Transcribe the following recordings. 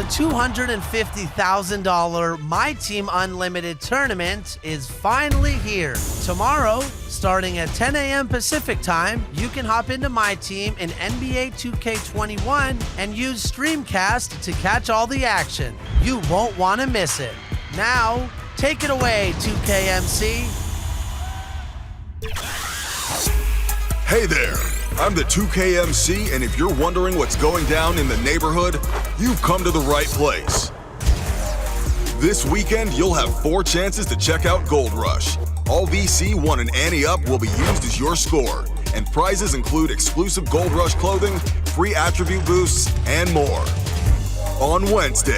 $250,000 My Team Unlimited tournament is finally here. Tomorrow, starting at 10 a.m. Pacific time, you can hop into My Team in NBA 2K21 and use Streamcast to catch all the action. You won't want to miss it. Now, take it away, 2KMC. Hey there, I'm the 2KMC, and if you're wondering what's going down in the neighborhood, you've come to the right place. This weekend, you'll have 4 chances to check out Gold Rush. All VC 1 and Ante Up will be used as your score, and prizes include exclusive Gold Rush clothing, free attribute boosts, and more. On Wednesday.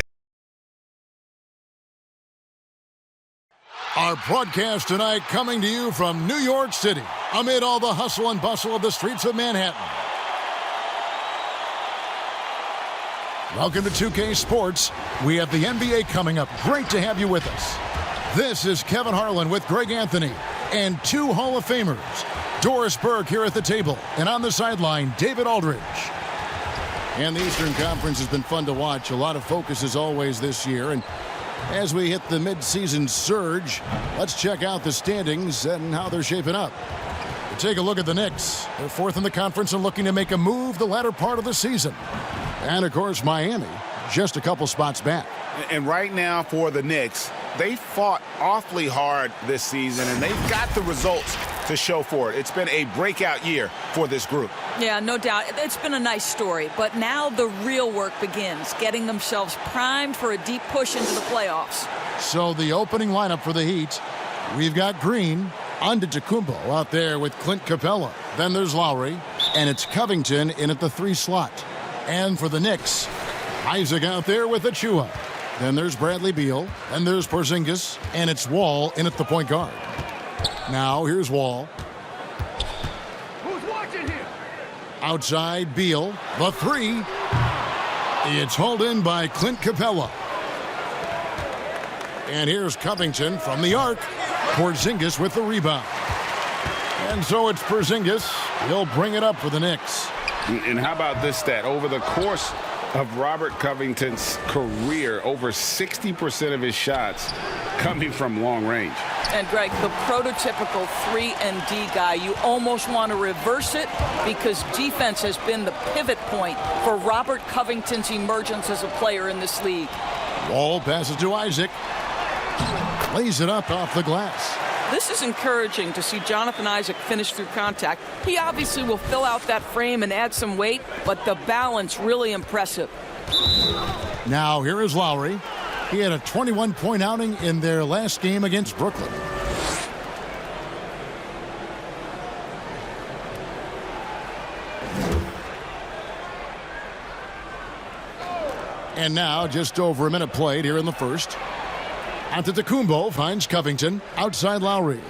Our broadcast tonight coming to you from New York City, amid all the hustle and bustle of the streets of Manhattan. Welcome to 2K Sports. We have the NBA coming up. Great to have you with us. This is Kevin Harlan with Greg Anthony and 2 Hall of Famers. Doris Burke here at the table, and on the sideline, David Aldridge. And the Eastern Conference has been fun to watch. A lot of focus as always this year, and as we hit the midseason surge, let's check out the standings and how they're shaping up. We'll take a look at the Knicks. They're 4th in the conference and looking to make a move the latter part of the season. And, of course, Miami, just a couple spots back. And right now for the Knicks, they fought awfully hard this season, and they've got the results to show for it. It's been a breakout year for this group. Yeah, no doubt. It's been a nice story, but now the real work begins, getting themselves primed for a deep push into the playoffs. So the opening lineup for the Heat, we've got Green, Antetokounmpo out there with Clint Capella. Then there's Lowry, and it's Covington in at the 3 slot. And for the Knicks, Isaac out there with Achua. Then there's Bradley Beal, and there's Porzingis, and it's Wall in at the point guard. Now here's Wall. Who's watching here? Outside Beal, the 3. It's hauled in by Clint Capella. And here's Covington from the arc. Porzingis with the rebound. And so it's Porzingis. He'll bring it up for the Knicks. And how about this stat? Over the course of Robert Covington's career, over 60% of his shots coming from long range. And, Greg, the prototypical 3-and-D guy, you almost want to reverse it because defense has been the pivot point for Robert Covington's emergence as a player in this league. Wall passes to Isaac. Lays it up off the glass. This is encouraging to see Jonathan Isaac finish through contact. He obviously will fill out that frame and add some weight, but the balance really impressive. Now here is Lowry. He had a 21-point outing in their last game against Brooklyn. And now just over a minute played here in the first. Antetokounmpo finds Covington outside Lowry.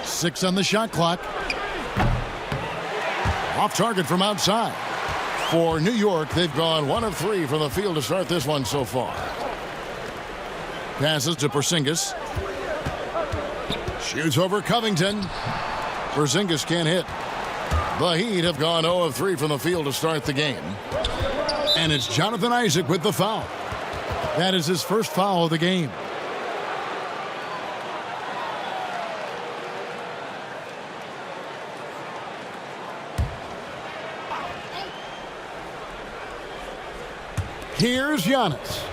6 on the shot clock. Off target from outside. For New York, they've gone 1 of 3 from the field to start this one so far. Passes to Porzingis. Shoots over Covington. Porzingis can't hit. The Heat have gone 0 of 3 from the field to start the game. And it's Jonathan Isaac with the foul. That is his first foul of the game. Here's Giannis.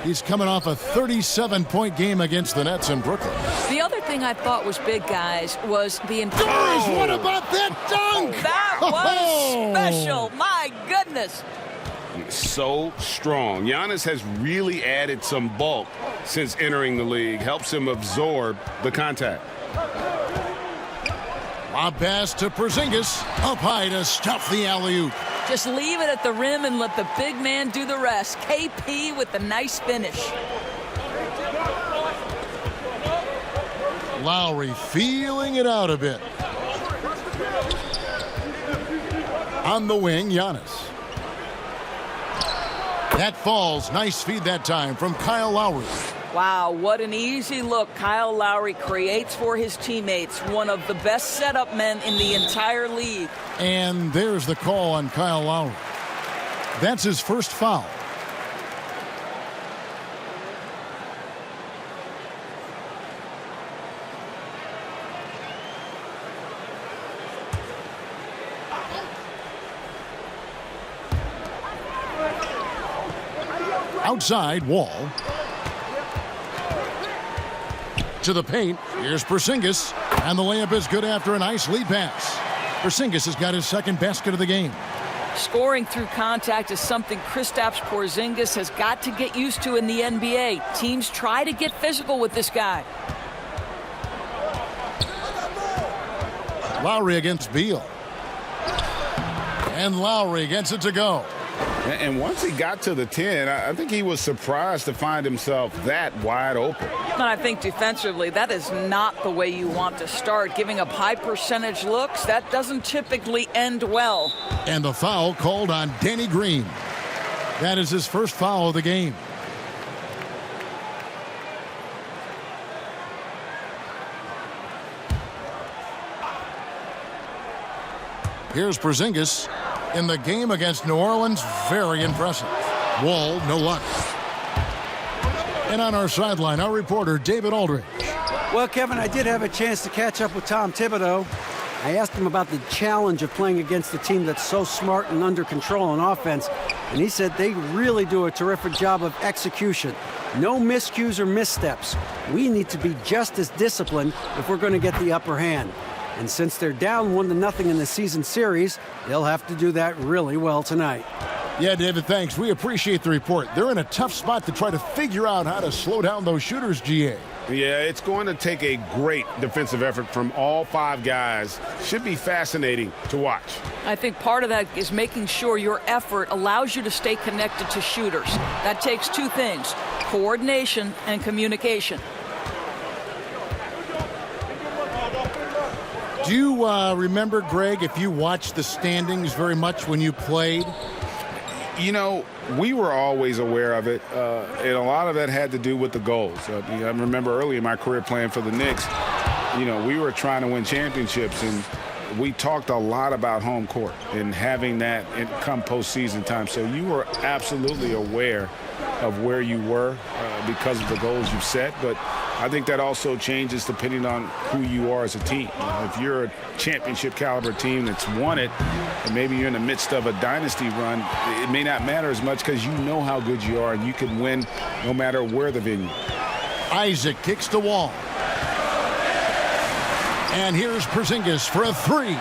He's coming off a 37-point game against the Nets in Brooklyn. The other thing I thought was big, guys, was the Doris, what about that dunk? That was special. My goodness. So strong. Giannis has really added some bulk since entering the league. Helps him absorb the contact. Lob pass to Porzingis. Up high to stuff the alley-oop. Just leave it at the rim and let the big man do the rest. KP with the nice finish. Lowry feeling it out a bit. On the wing, Giannis. That falls. Nice feed that time from Kyle Lowry. Wow, what an easy look Kyle Lowry creates for his teammates. One of the best setup men in the entire league. And there's the call on Kyle Lowry. That's his first foul. Outside, Wall. To the paint. Here's Porzingis. And the layup is good after a nice lead pass. Porzingis has got his second basket of the game. Scoring through contact is something Kristaps Porzingis has got to get used to in the NBA. Teams try to get physical with this guy. Lowry against Beal. And Lowry gets it to go. And once he got to the 10, I think he was surprised to find himself that wide open. And I think defensively, that is not the way you want to start. Giving up high percentage looks, that doesn't typically end well. And the foul called on Danny Green. That is his first foul of the game. Here's Porzingis. In the game against New Orleans, very impressive. Wall, no luck. And on our sideline, our reporter, David Aldridge. Well, Kevin, I did have a chance to catch up with Tom Thibodeau. I asked him about the challenge of playing against a team that's so smart and under control on offense, and he said they really do a terrific job of execution. No miscues or missteps. We need to be just as disciplined if we're going to get the upper hand. And since they're down 1-0 in the season series, they'll have to do that really well tonight. Yeah, David, thanks. We appreciate the report. They're in a tough spot to try to figure out how to slow down those shooters, GA. Yeah, it's going to take a great defensive effort from all 5 guys. Should be fascinating to watch. I think part of that is making sure your effort allows you to stay connected to shooters. That takes 2 things, coordination and communication. Do you remember, Greg, if you watched the standings very much when you played? You know, we were always aware of it, and a lot of that had to do with the goals. I remember early in my career playing for the Knicks, you know, we were trying to win championships, and we talked a lot about home court and having that come postseason time. So you were absolutely aware of where you were because of the goals you set, but I think that also changes depending on who you are as a team. You know, if you're a championship caliber team that's won it, and maybe you're in the midst of a dynasty run, it may not matter as much because you know how good you are and you can win no matter where the venue. Isaac kicks the wall. And here's Porzingis for a 3.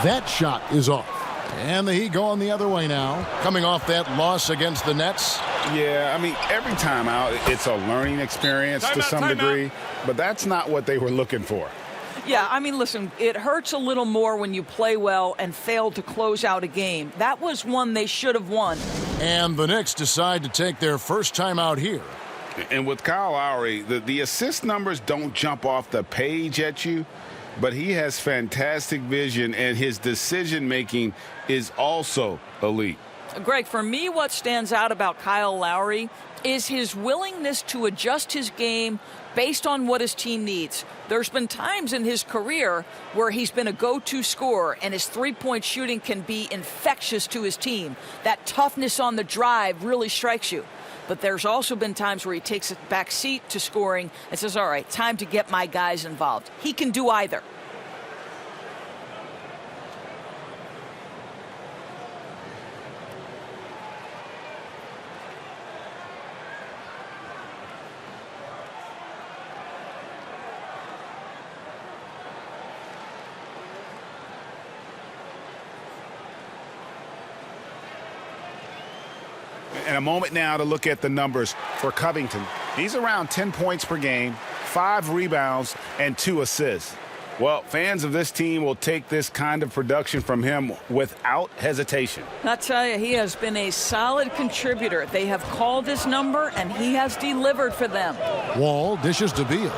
That shot is off. And the Heat going the other way now, coming off that loss against the Nets. Yeah, I mean, every time out, it's a learning experience to some degree, but that's not what they were looking for. Yeah, I mean, listen, it hurts a little more when you play well and fail to close out a game. That was one they should have won. And the Knicks decide to take their first time out here. And with Kyle Lowry, the assist numbers don't jump off the page at you, but he has fantastic vision, and his decision-making is also elite. Greg, for me, what stands out about Kyle Lowry is his willingness to adjust his game based on what his team needs. There's been times in his career where he's been a go-to scorer, and his three-point shooting can be infectious to his team. That toughness on the drive really strikes you. But there's also been times where he takes a back seat to scoring and says, all right, time to get my guys involved. He can do either. And a moment now to look at the numbers for Covington. He's around 10 points per game, 5 rebounds, and 2 assists. Well, fans of this team will take this kind of production from him without hesitation. I'll tell you, he has been a solid contributor. They have called his number, and he has delivered for them. Wall dishes to Beal.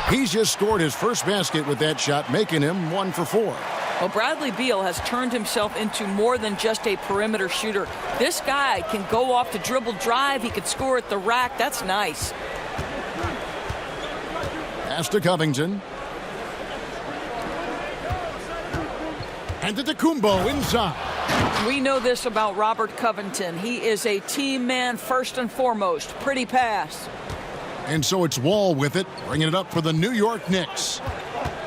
He's just scored his first basket with that shot, making him 1 for 4. Well, Bradley Beal has turned himself into more than just a perimeter shooter. This guy can go off the dribble drive. He can score at the rack. That's nice. Pass to Covington. Antetokounmpo inside. We know this about Robert Covington. He is a team man first and foremost. Pretty pass. And so it's Wall with it, bringing it up for the New York Knicks.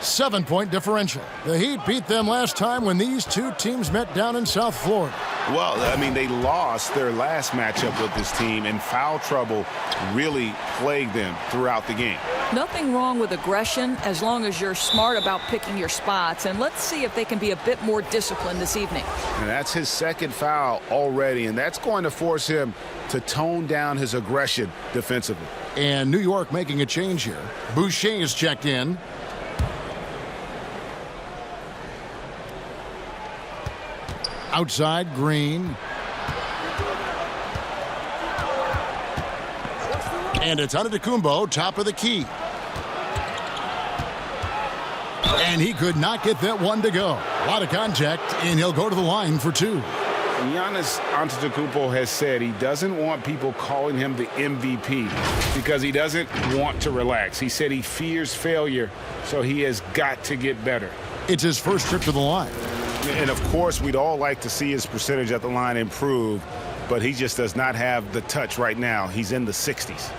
7-point differential. The Heat beat them last time when these two teams met down in South Florida. Well, I mean, they lost their last matchup with this team, and foul trouble really plagued them throughout the game. Nothing wrong with aggression as long as you're smart about picking your spots. And let's see if they can be a bit more disciplined this evening. And that's his second foul already, and that's going to force him to tone down his aggression defensively. And New York making a change here. Boucher is checked in. Outside, Green. And it's Antetokounmpo, top of the key. And he could not get that one to go. A lot of contact, and he'll go to the line for two. Giannis Antetokounmpo has said he doesn't want people calling him the MVP because he doesn't want to relax. He said he fears failure, so he has got to get better. It's his first trip to the line. And, of course, we'd all like to see his percentage at the line improve, but he just does not have the touch right now. He's in the 60s.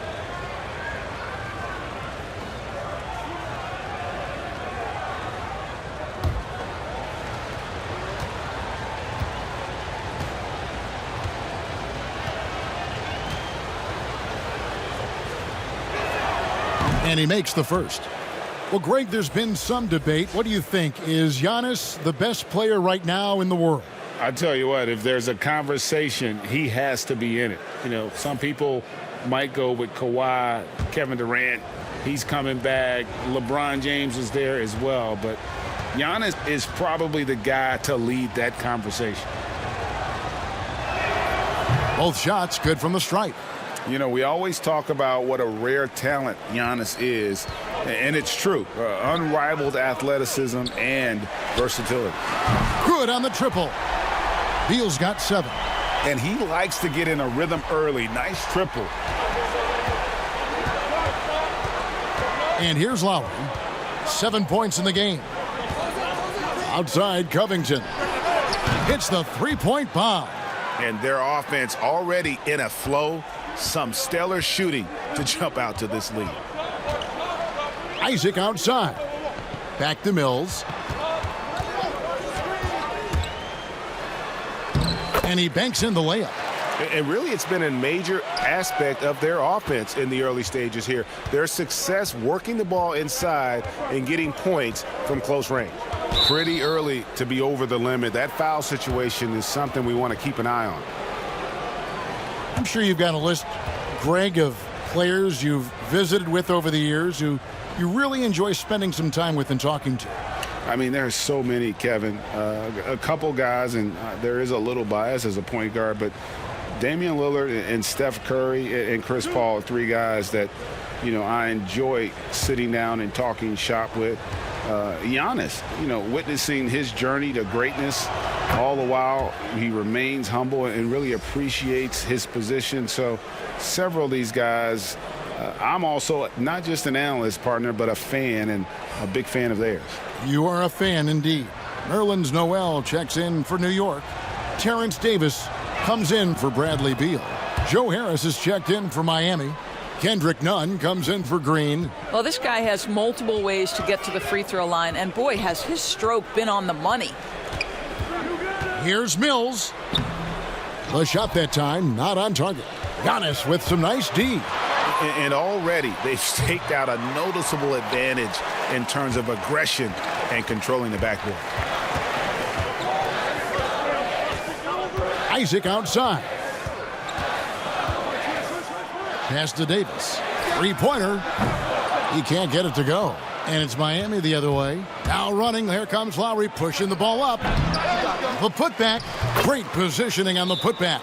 And he makes the first. Well, Greg, there's been some debate. What do you think? Is Giannis the best player right now in the world? I tell you what, if there's a conversation, he has to be in it. You know, some people might go with Kawhi, Kevin Durant. He's coming back. LeBron James is there as well. But Giannis is probably the guy to lead that conversation. Both shots good from the stripe. You know, we always talk about what a rare talent Giannis is, and it's true. Unrivaled athleticism and versatility. Good on the triple. Beal's got 7. And he likes to get in a rhythm early. Nice triple. And here's Lowry. 7 points in the game. Outside, Covington. Hits the three-point bomb. And their offense already in a flow. Some stellar shooting to jump out to this lead. Isaac outside. Back to Mills. And he banks in the layup. And really, it's been a major aspect of their offense in the early stages here. Their success working the ball inside and getting points from close range. Pretty early to be over the limit. That foul situation is something we want to keep an eye on. I'm sure you've got a list, Greg, of players you've visited with over the years who you really enjoy spending some time with and talking to. I mean, there's so many, Kevin. A couple guys, and there is a little bias as a point guard, but Damian Lillard and Steph Curry and Chris Paul are 3 guys that, you know, I enjoy sitting down and talking shop with. Giannis, you know, witnessing his journey to greatness, all the while he remains humble and really appreciates his position. So several of these guys, I'm also not just an analyst, partner, but a fan and a big fan of theirs. You are a fan indeed. Nerlens Noel checks in for New York. Terrence Davis comes in for Bradley Beal. Joe Harris is checked in for Miami. Kendrick Nunn comes in for Green. Well, this guy has multiple ways to get to the free throw line, and boy, has his stroke been on the money. Here's Mills. The shot that time, not on target. Giannis with some nice D. And already they've staked out a noticeable advantage in terms of aggression and controlling the backboard. Isaac outside. Pass to Davis. Three-pointer. He can't get it to go. And it's Miami the other way. Now running. Here comes Lowry pushing the ball up. The putback. Great positioning on the putback.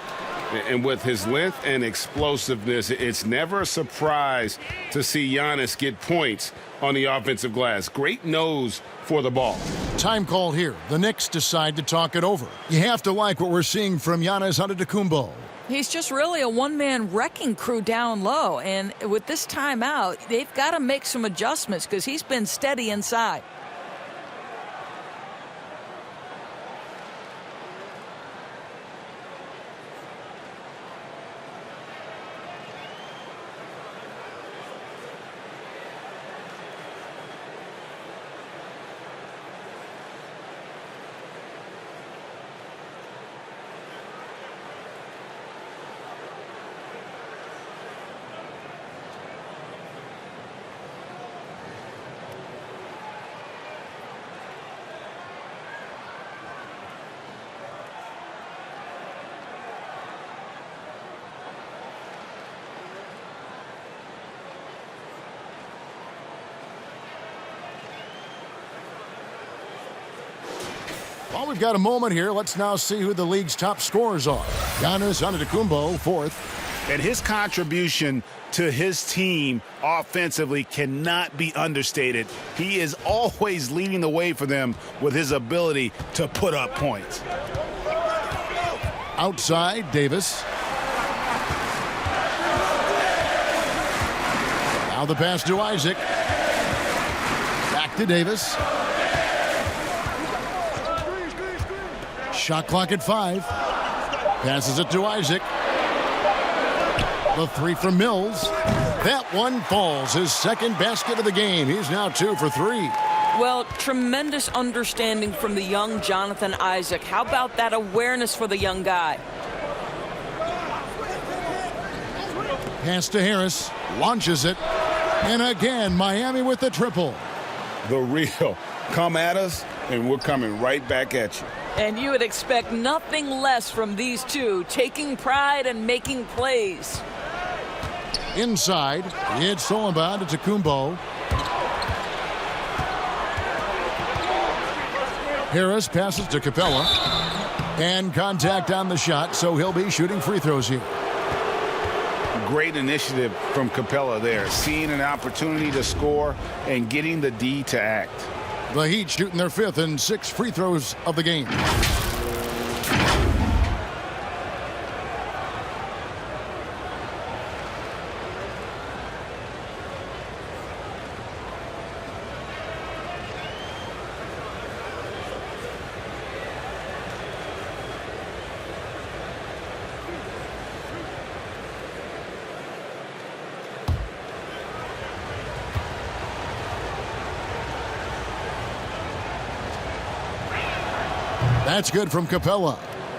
And with his length and explosiveness, it's never a surprise to see Giannis get points on the offensive glass. Great nose for the ball. Time call here. The Knicks decide to talk it over. You have to like what we're seeing from Giannis Antetokounmpo. He's just really a one-man wrecking crew down low. And with this timeout, they've got to make some adjustments because he's been steady inside. Well, we've got a moment here. Let's now see who the league's top scorers are. Giannis Antetokounmpo, fourth. And his contribution to his team offensively cannot be understated. He is always leading the way for them with his ability to put up points. Outside, Davis. Now the pass to Isaac. Back to Davis. Shot clock at 5. Passes it to Isaac. The three from Mills. That one falls. His second basket of the game. He's now 2 for 3. Well, tremendous understanding from the young Jonathan Isaac. How about that awareness for the young guy? Pass to Harris. Launches it. And again, Miami with the triple. The real. Come at us, and we're coming right back at you. And you would expect nothing less from these two, taking pride and making plays. Inside, it's stolen by Antetokounmpo. Harris passes to Capella. And contact on the shot, so he'll be shooting free throws here. Great initiative from Capella there, seeing an opportunity to score and getting the D to act. The Heat shooting their 5th and 6th free throws of the game. That's good from Capella.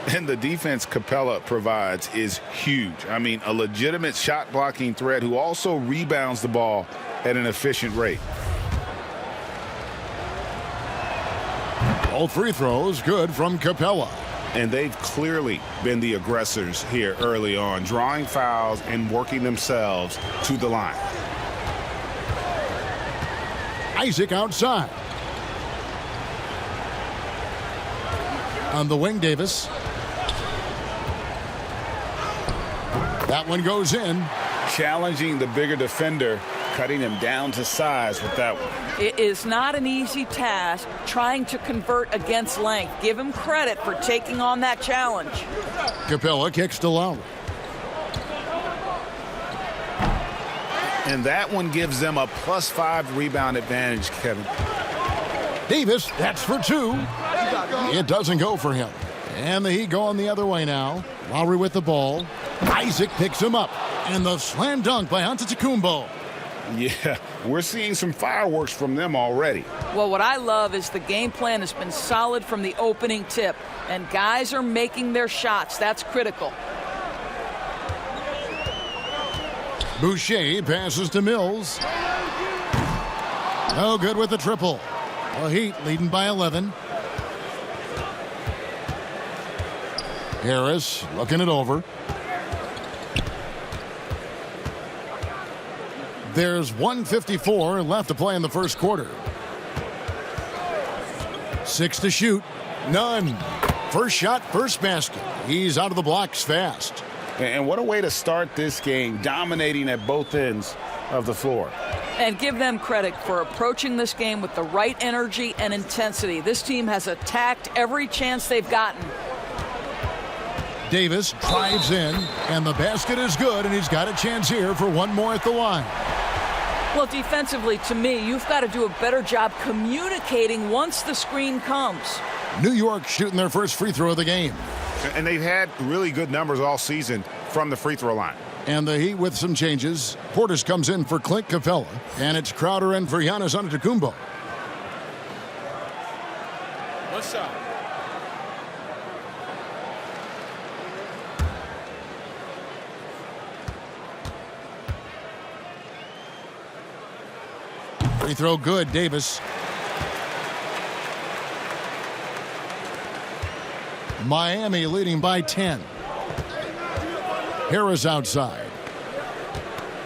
And the defense Capella provides is huge. I mean, a legitimate shot blocking threat who also rebounds the ball at an efficient rate. All free throws good from Capella. And they've clearly been the aggressors here early on, drawing fouls and working themselves to the line. Isaac outside. On the wing, Davis. That one goes in. Challenging the bigger defender, cutting him down to size with that one. It is not an easy task trying to convert against length. Give him credit for taking on that challenge. Capella kicks to Lowry. And that one gives them a +5 rebound advantage, Kevin. Davis, that's for 2. It doesn't go for him. And the Heat going the other way now. Lowry with the ball. Isaac picks him up. And the slam dunk by Antetokounmpo. Yeah, we're seeing some fireworks from them already. Well, what I love is the game plan has been solid from the opening tip. And guys are making their shots. That's critical. Boucher passes to Mills. No good with the triple. The Heat leading by 11. Harris looking it over. There's 1:54 left to play in the first quarter. 6 to shoot. None. First shot, first basket. He's out of the blocks fast. And what a way to start this game, dominating at both ends of the floor. And give them credit for approaching this game with the right energy and intensity. This team has attacked every chance they've gotten. Davis drives in, and the basket is good, and he's got a chance here for one more at the line. Well, defensively, to me, you've got to do a better job communicating once the screen comes. New York shooting their first free throw of the game. And they've had really good numbers all season from the free throw line. And the Heat with some changes. Portis comes in for Clint Capella, and it's Crowder in for Giannis Antetokounmpo. What's up? Free throw good, Davis. Miami leading by 10. Harris outside.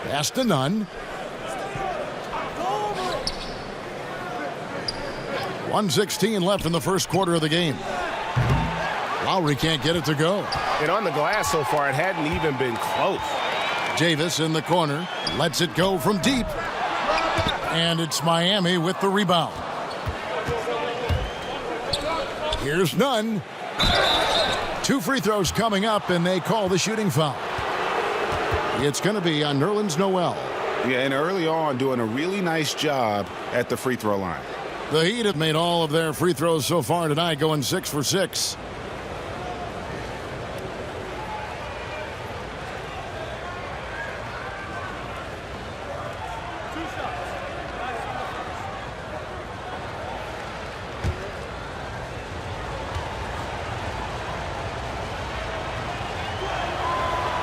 Pass to Nunn. 1:16 left in the first quarter of the game. Lowry can't get it to go. And on the glass so far, it hadn't even been close. Davis in the corner, lets it go from deep. And it's Miami with the rebound. Here's Nunn. 2 free throws coming up, and they call the shooting foul. It's going to be on Nerlens Noel. Yeah, and early on, doing a really nice job at the free throw line. The Heat have made all of their free throws so far tonight, going 6 for 6.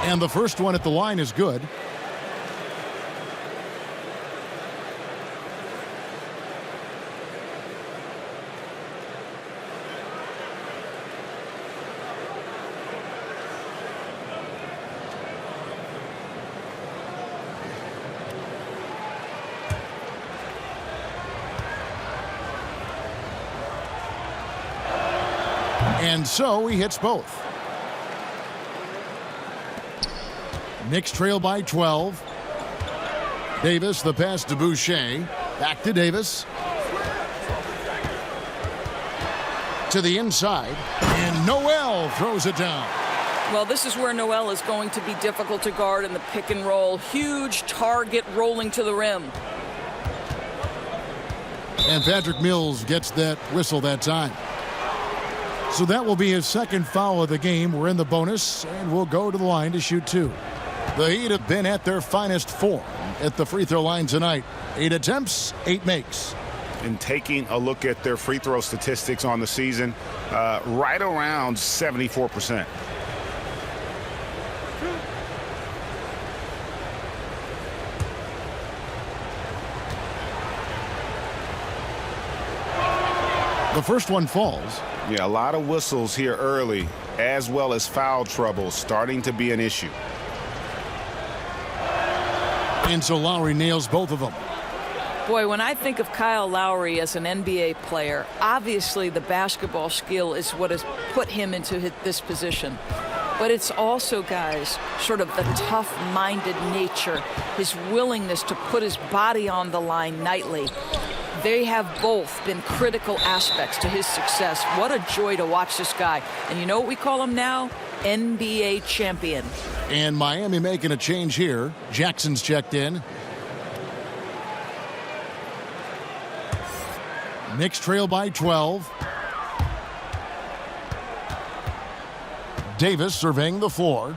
And the first one at the line is good. And so he hits both. Knicks trail by 12. Davis, the pass to Boucher. Back to Davis. To the inside. And Noel throws it down. Well, this is where Noel is going to be difficult to guard in the pick and roll. Huge target rolling to the rim. And Patrick Mills gets that whistle that time. So that will be his second foul of the game. We're in the bonus, and we'll go to the line to shoot 2. The Heat have been at their finest form at the free throw line tonight. 8 attempts, 8 makes. And taking a look at their free throw statistics on the season, right around 74%. The first one falls. Yeah, a lot of whistles here early, as well as foul trouble starting to be an issue. And so Lowry nails both of them. Boy, when I think of Kyle Lowry as an NBA player, obviously the basketball skill is what has put him into this position. But it's also, guys, sort of the tough-minded nature, his willingness to put his body on the line nightly. They have both been critical aspects to his success. What a joy to watch this guy. And you know what we call him now? NBA champion. And Miami making a change here. Jackson's checked in. Knicks trail by 12. Davis surveying the floor.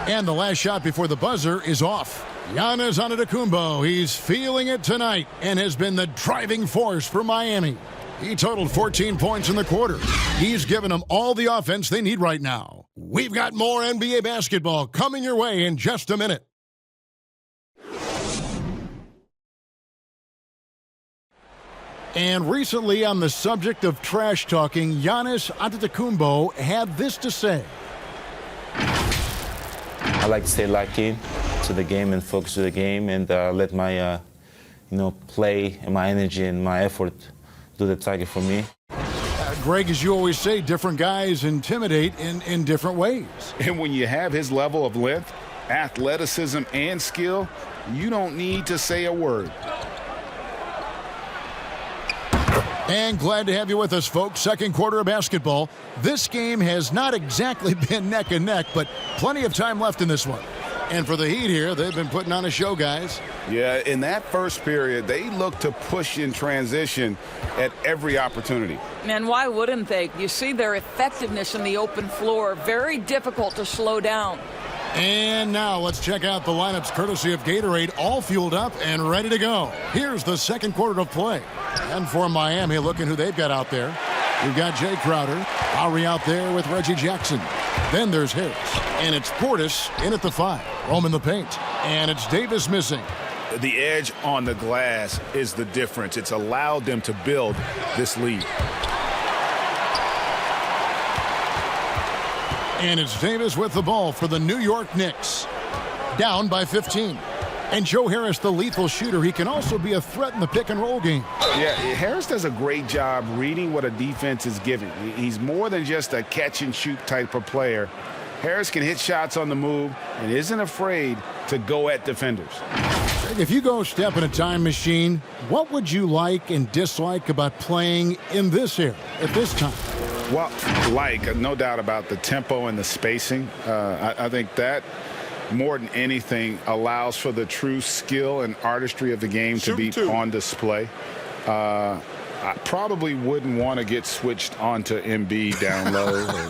And the last shot before the buzzer is off. Giannis Antetokounmpo, he's feeling it tonight and has been the driving force for Miami. He totaled 14 points in the quarter. He's given them all the offense they need right now. We've got more NBA basketball coming your way in just a minute. And recently, on the subject of trash talking, Giannis Antetokounmpo had this to say. I like to stay locked in to the game and focus to the game and let my, play and my energy and my effort do the target for me. Greg, as you always say, different guys intimidate in different ways. And when you have his level of length, athleticism, and skill, you don't need to say a word. And glad to have you with us, folks. Second quarter of basketball. This game has not exactly been neck and neck, but plenty of time left in this one. And for the Heat here, they've been putting on a show, guys. Yeah, in that first period, they looked to push in transition at every opportunity. And why wouldn't they? You see their effectiveness in the open floor. Very difficult to slow down. And now let's check out the lineups courtesy of Gatorade, all fueled up and ready to go. Here's the second quarter of play. And for Miami, looking who they've got out there. We've got Jay Crowder, Lowry out there with Reggie Jackson. Then there's Harris, and it's Portis in at the 5, roaming the paint, and it's Davis missing. The edge on the glass is the difference. It's allowed them to build this lead. And it's Davis with the ball for the New York Knicks. Down by 15. And Joe Harris, the lethal shooter, he can also be a threat in the pick-and-roll game. Yeah, Harris does a great job reading what a defense is giving. He's more than just a catch-and-shoot type of player. Harris can hit shots on the move and isn't afraid to go at defenders. If you go step in a time machine, what would you like and dislike about playing in this era at this time? Well, no doubt about the tempo and the spacing. I think that, more than anything, allows for the true skill and artistry of the game to be on display. I probably wouldn't want to get switched onto Embiid down low.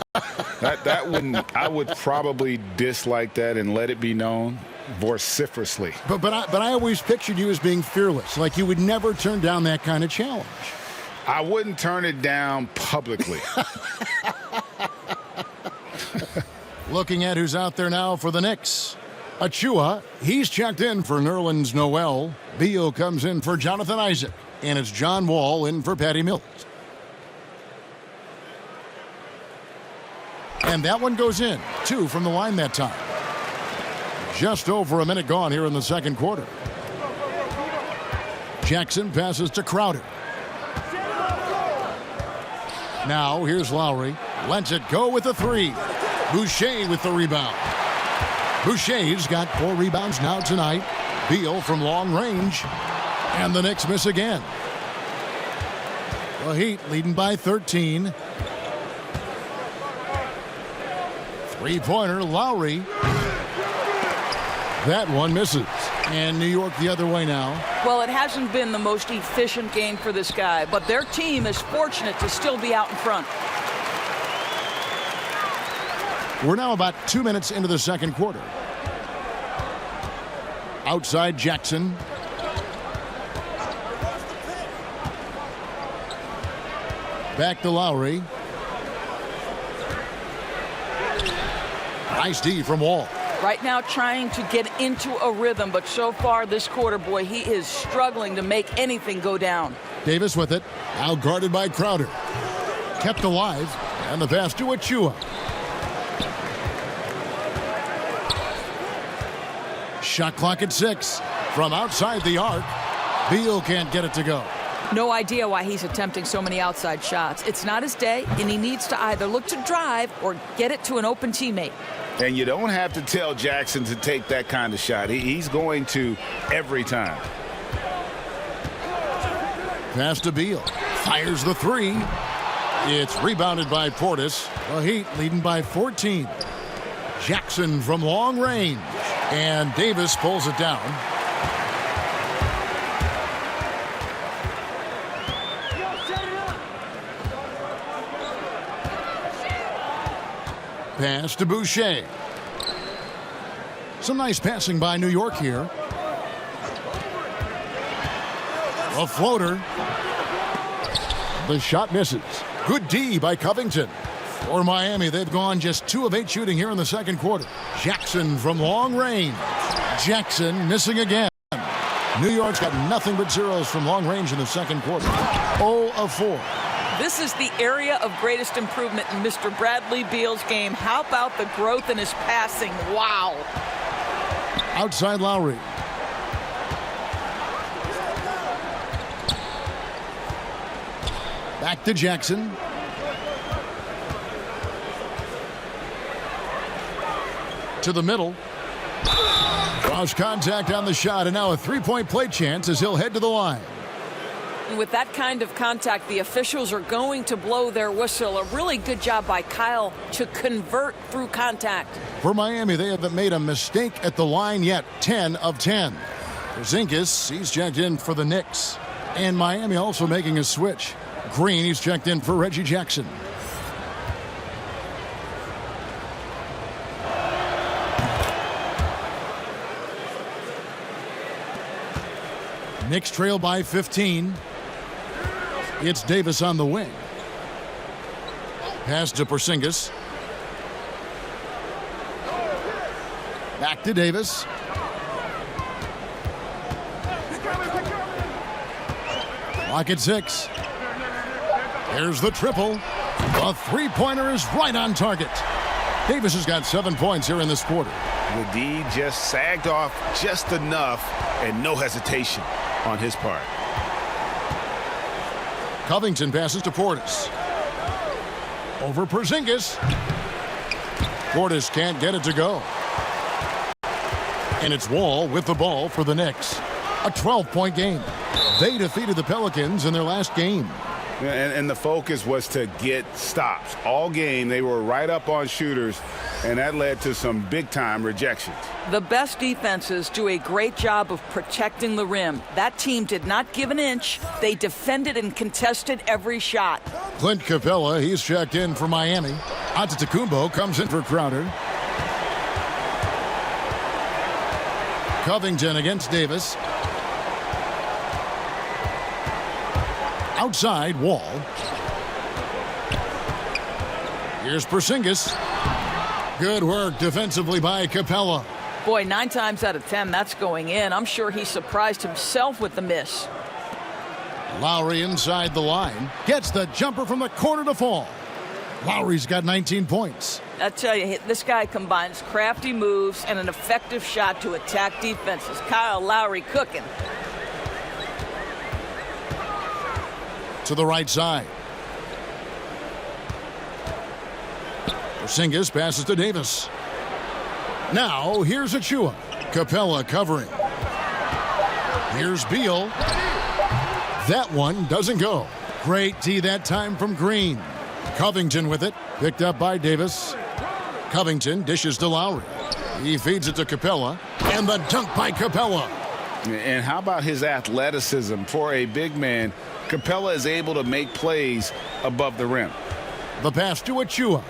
That wouldn't. I would probably dislike that and let it be known vociferously. But I always pictured you as being fearless, like you would never turn down that kind of challenge. I wouldn't turn it down publicly. Looking at who's out there now for the Knicks. Achua, he's checked in for Nerlens Noel. Beal comes in for Jonathan Isaac. And it's John Wall in for Patty Mills. And that one goes in. 2 from the line that time. Just over a minute gone here in the second quarter. Jackson passes to Crowder. Now here's Lowry. Lets it go with the 3. Boucher with the rebound. Boucher's got 4 rebounds now tonight. Beal from long range. And the Knicks miss again. The Heat leading by 13. Three-pointer, Lowry. That one misses. And New York the other way now. Well, it hasn't been the most efficient game for this guy, but their team is fortunate to still be out in front. We're now about 2 minutes into the second quarter. Outside Jackson. Back to Lowry. Nice D from Wall. Right now trying to get into a rhythm, but so far this quarter, boy, he is struggling to make anything go down. Davis with it. Now guarded by Crowder. Kept alive. And the pass to Achua. Shot clock at 6. From outside the arc. Beal can't get it to go. No idea why he's attempting so many outside shots. It's not his day, and he needs to either look to drive or get it to an open teammate. And you don't have to tell Jackson to take that kind of shot. He's going to every time. Pass to Beal. Fires the 3. It's rebounded by Portis. The Heat leading by 14. Jackson from long range. And Davis pulls it down. Pass to Boucher. Some nice passing by New York here. A floater. The shot misses. Good D by Covington. For Miami, they've gone just 2 of 8 shooting here in the second quarter. Jackson from long range. Jackson missing again. New York's got nothing but zeros from long range in the second quarter. 0 of 4. This is the area of greatest improvement in Mr. Bradley Beal's game. How about the growth in his passing? Wow. Outside Lowry. Back to Jackson. To the middle. Cross contact on the shot, and now a 3-point play chance as he'll head to the line. With that kind of contact, the officials are going to blow their whistle. A really good job by Kyle to convert through contact. For Miami, they haven't made a mistake at the line yet. 10 of 10. Porzingis, he's checked in for the Knicks. And Miami also making a switch. Green, he's checked in for Reggie Jackson. Knicks trail by 15. It's Davis on the wing. Pass to Porzingis. Back to Davis. Clock at 6. Here's the triple. The 3-pointer is right on target. Davis has got 7 points here in this quarter. The D just sagged off just enough and no hesitation on his part. Covington passes to Portis. Over Porzingis. Portis can't get it to go. And it's Wall with the ball for the Knicks. A 12-point game. They defeated the Pelicans in their last game. And the focus was to get stops. All game, they were right up on shooters, and that led to some big-time rejections. The best defenses do a great job of protecting the rim. That team did not give an inch. They defended and contested every shot. Clint Capella, he's checked in for Miami. Antetokounmpo comes in for Crowder. Covington against Davis. Outside, Wall. Here's Porzingis. Good work defensively by Capella. Boy, 9 times out of 10, that's going in. I'm sure he surprised himself with the miss. Lowry inside the line. Gets the jumper from the corner to fall. Lowry's got 19 points. I tell you, this guy combines crafty moves and an effective shot to attack defenses. Kyle Lowry cooking. To the right side. Porzingis passes to Davis. Now, here's Achua. Capella covering. Here's Beal. That one doesn't go. Great D that time from Green. Covington with it. Picked up by Davis. Covington dishes to Lowry. He feeds it to Capella. And the dunk by Capella. And how about his athleticism? For a big man, Capella is able to make plays above the rim. The pass to Achua.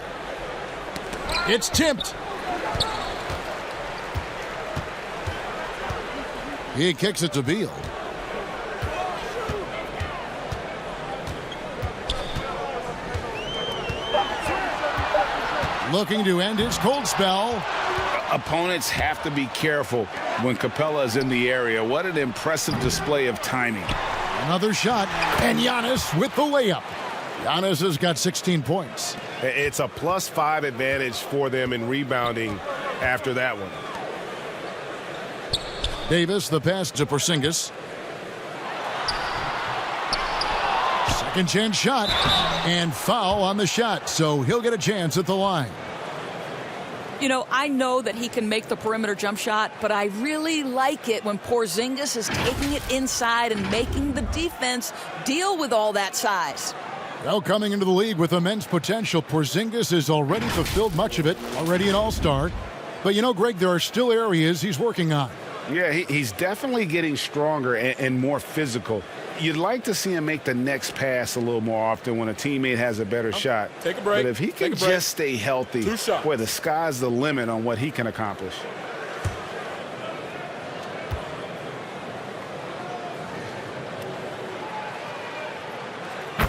It's tipped. He kicks it to Beal. Looking to end his cold spell. Opponents have to be careful when Capella is in the area. What an impressive display of timing. Another shot, and Giannis with the layup. Giannis has got 16 points. It's a +5 advantage for them in rebounding after that one. Davis, the pass to Porzingis. Second chance shot, and foul on the shot, so he'll get a chance at the line. You know, I know that he can make the perimeter jump shot, but I really like it when Porzingis is taking it inside and making the defense deal with all that size. Well, coming into the league with immense potential, Porzingis has already fulfilled much of it, already an all-star. But you know, Greg, there are still areas he's working on. Yeah, he's definitely getting stronger and more physical. You'd like to see him make the next pass a little more often when a teammate has a better shot. Take a break. But if he can just stay healthy, boy, the sky's the limit on what he can accomplish.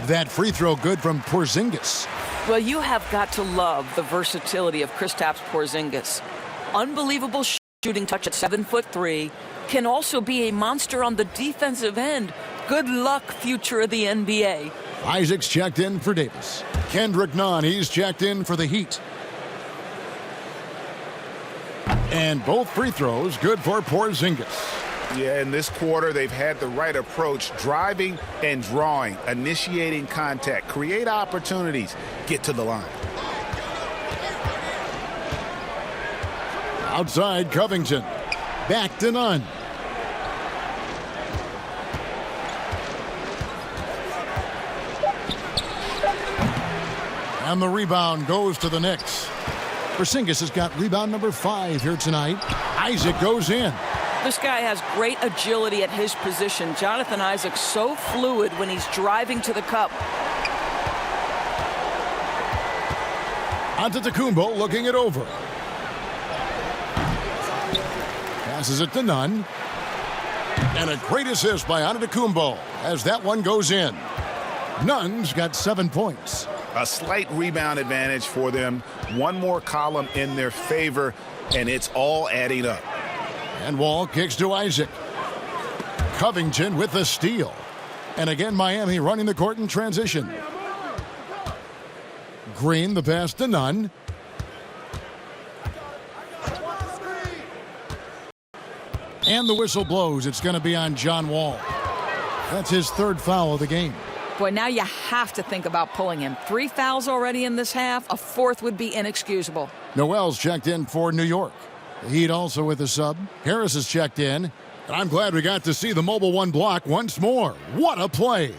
That free throw good from Porzingis. Well, you have got to love the versatility of Kristaps Porzingis. Unbelievable shooting touch at 7'3", can also be a monster on the defensive end. Good luck, future of the NBA. Isaac's checked in for Davis. Kendrick Nunn, he's checked in for the Heat. And both free throws good for Porzingis. Yeah, in this quarter, they've had the right approach, driving and drawing, initiating contact, create opportunities, get to the line. Outside, Covington. Back to Nunn. And the rebound goes to the Knicks. Porzingis has got rebound number 5 here tonight. Isaac goes in. This guy has great agility at his position. Jonathan Isaac's so fluid when he's driving to the cup. Antetokounmpo looking it over. Passes it to Nunn. And a great assist by Antetokounmpo as that one goes in. Nunn's got 7 points. A slight rebound advantage for them. One more column in their favor, and it's all adding up. And Wall kicks to Isaac. Covington with the steal. And again, Miami running the court in transition. Green, the pass to Nunn. And the whistle blows. It's going to be on John Wall. That's his third foul of the game. Boy, now you have to think about pulling him. 3 fouls already in this half. A fourth would be inexcusable. Noel's checked in for New York. The Heat also with a sub. Harris is checked in. And I'm glad we got to see the mobile one block once more. What a play.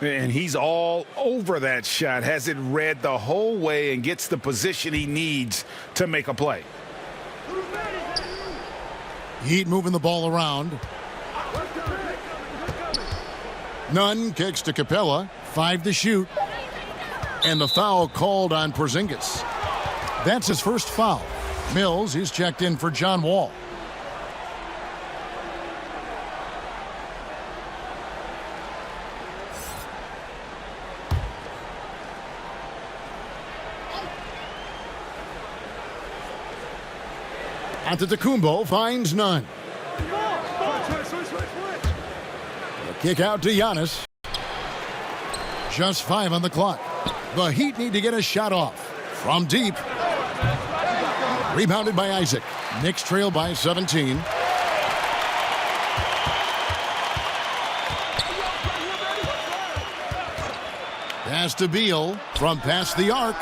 And he's all over that shot, has it read the whole way and gets the position he needs to make a play. Heat moving the ball around. Nunn kicks to Capella. 5 to shoot. And the foul called on Porzingis. That's his first foul. Mills, he's checked in for John Wall. Antetokounmpo finds Nunn. Kick out to Giannis. Just 5 on the clock. The Heat need to get a shot off. From deep. Rebounded by Isaac. Knicks trail by 17. Pass to Beal from past the arc.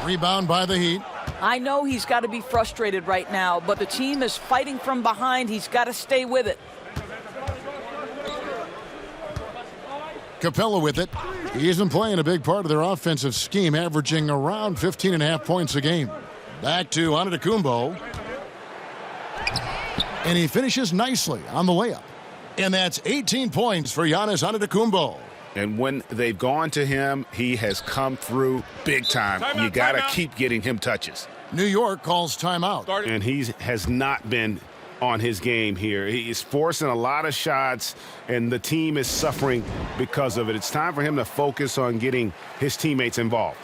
Rebound by the Heat. I know he's got to be frustrated right now, but the team is fighting from behind. He's got to stay with it. Capella with it. He isn't playing a big part of their offensive scheme, averaging around 15.5 points a game. Back to Antetokounmpo. And he finishes nicely on the layup. And that's 18 points for Giannis Antetokounmpo. And when they've gone to him, he has come through big time. You got to keep getting him touches. New York calls timeout. And he has not been on his game here. He is forcing a lot of shots, and the team is suffering because of it. It's time for him to focus on getting his teammates involved.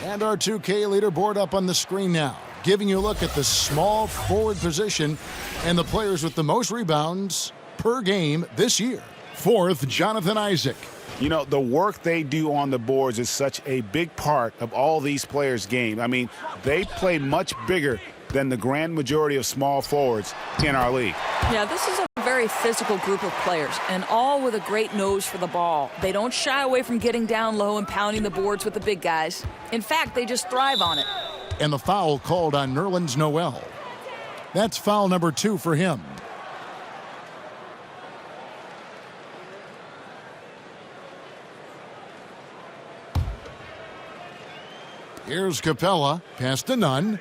And our 2K leaderboard up on the screen now, giving you a look at the small forward position and the players with the most rebounds per game this year. Fourth, Jonathan Isaac. You know, the work they do on the boards is such a big part of all these players' game. I mean, they play much bigger than the grand majority of small forwards in our league. Yeah, this is a very physical group of players, and all with a great nose for the ball. They don't shy away from getting down low and pounding the boards with the big guys. In fact, they just thrive on it. And the foul called on Nerlens Noel. That's foul number 2 for him. Here's Capella, pass to Nunn.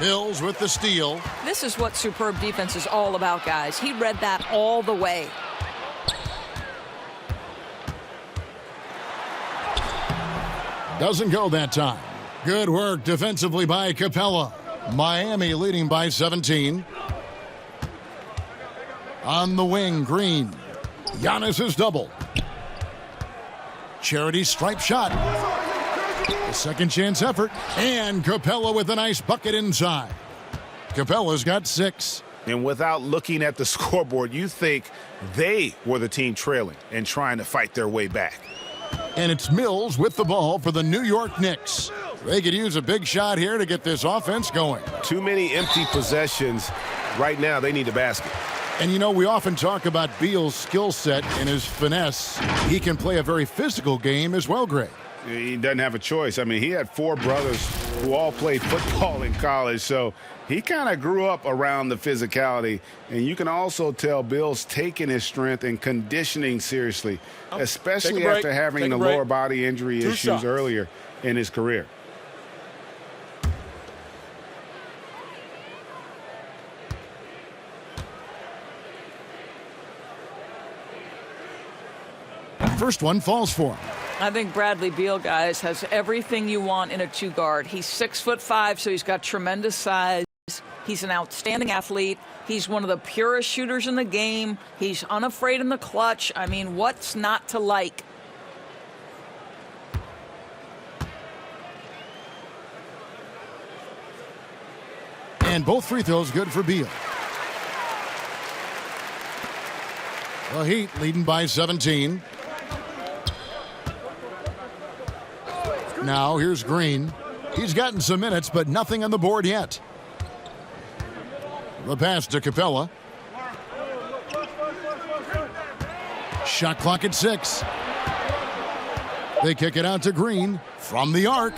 Mills with the steal. This is what superb defense is all about, guys. He read that all the way. Doesn't go that time. Good work defensively by Capella. Miami leading by 17. On the wing, Green. Giannis is double. Charity stripe shot. A second chance effort. And Capella with a nice bucket inside. Capella's got 6. And without looking at the scoreboard, you think they were the team trailing and trying to fight their way back. And it's Mills with the ball for the New York Knicks. They could use a big shot here to get this offense going. Too many empty possessions. Right now, they need a basket. And you know, we often talk about Beal's skill set and his finesse. He can play a very physical game as well, Greg. He doesn't have a choice. I mean, he had 4 brothers who all played football in college, so he kind of grew up around the physicality. And you can also tell Beal's taking his strength and conditioning seriously, especially after having the lower body injury issues earlier in his career. First one falls for him. I think Bradley Beal, guys, has everything you want in a 2-guard. He's 6'5", so he's got tremendous size. He's an outstanding athlete. He's one of the purest shooters in the game. He's unafraid in the clutch. I mean, what's not to like? And both free throws good for Beal. The Heat leading by 17. Now here's Green. He's gotten some minutes, but nothing on the board yet. The pass to Capella. Shot clock at 6. They kick it out to Green from the arc.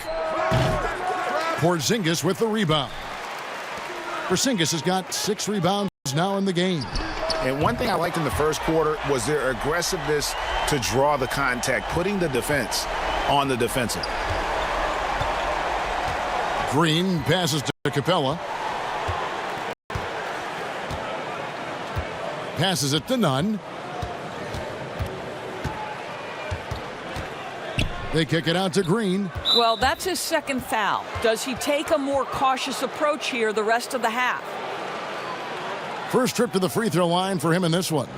Porzingis with the rebound. Porzingis has got 6 rebounds now in the game. And one thing I liked in the first quarter was their aggressiveness to draw the contact, putting the defense on the defensive. Green passes to Capella. Passes it to Nunn. They kick it out to Green. Well, that's his second foul. Does he take a more cautious approach here the rest of the half? First trip to the free throw line for him in this one.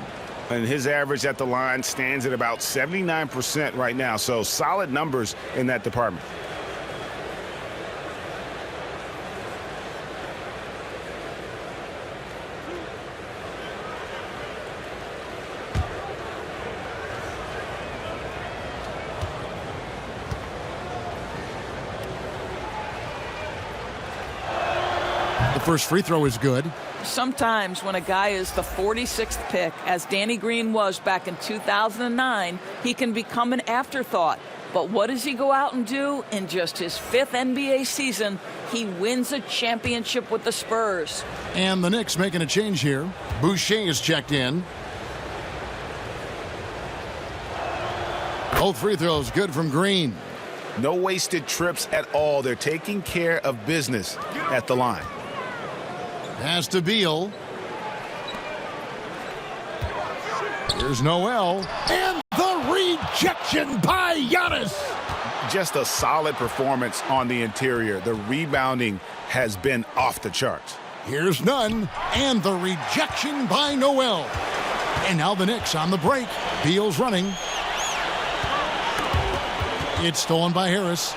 And his average at the line stands at about 79% right now, so solid numbers in that department. The first free throw is good. Sometimes when a guy is the 46th pick, as Danny Green was back in 2009, he can become an afterthought. But what does he go out and do? In just his 5th NBA season, he wins a championship with the Spurs. And the Knicks making a change here. Boucher is checked in. Both free throws good from Green. No wasted trips at all. They're taking care of business at the line. Pass to Beal. Here's Noel. And the rejection by Giannis. Just a solid performance on the interior. The rebounding has been off the charts. Here's Nunn. And the rejection by Noel. And now the Knicks on the break. Beal's running. It's stolen by Harris.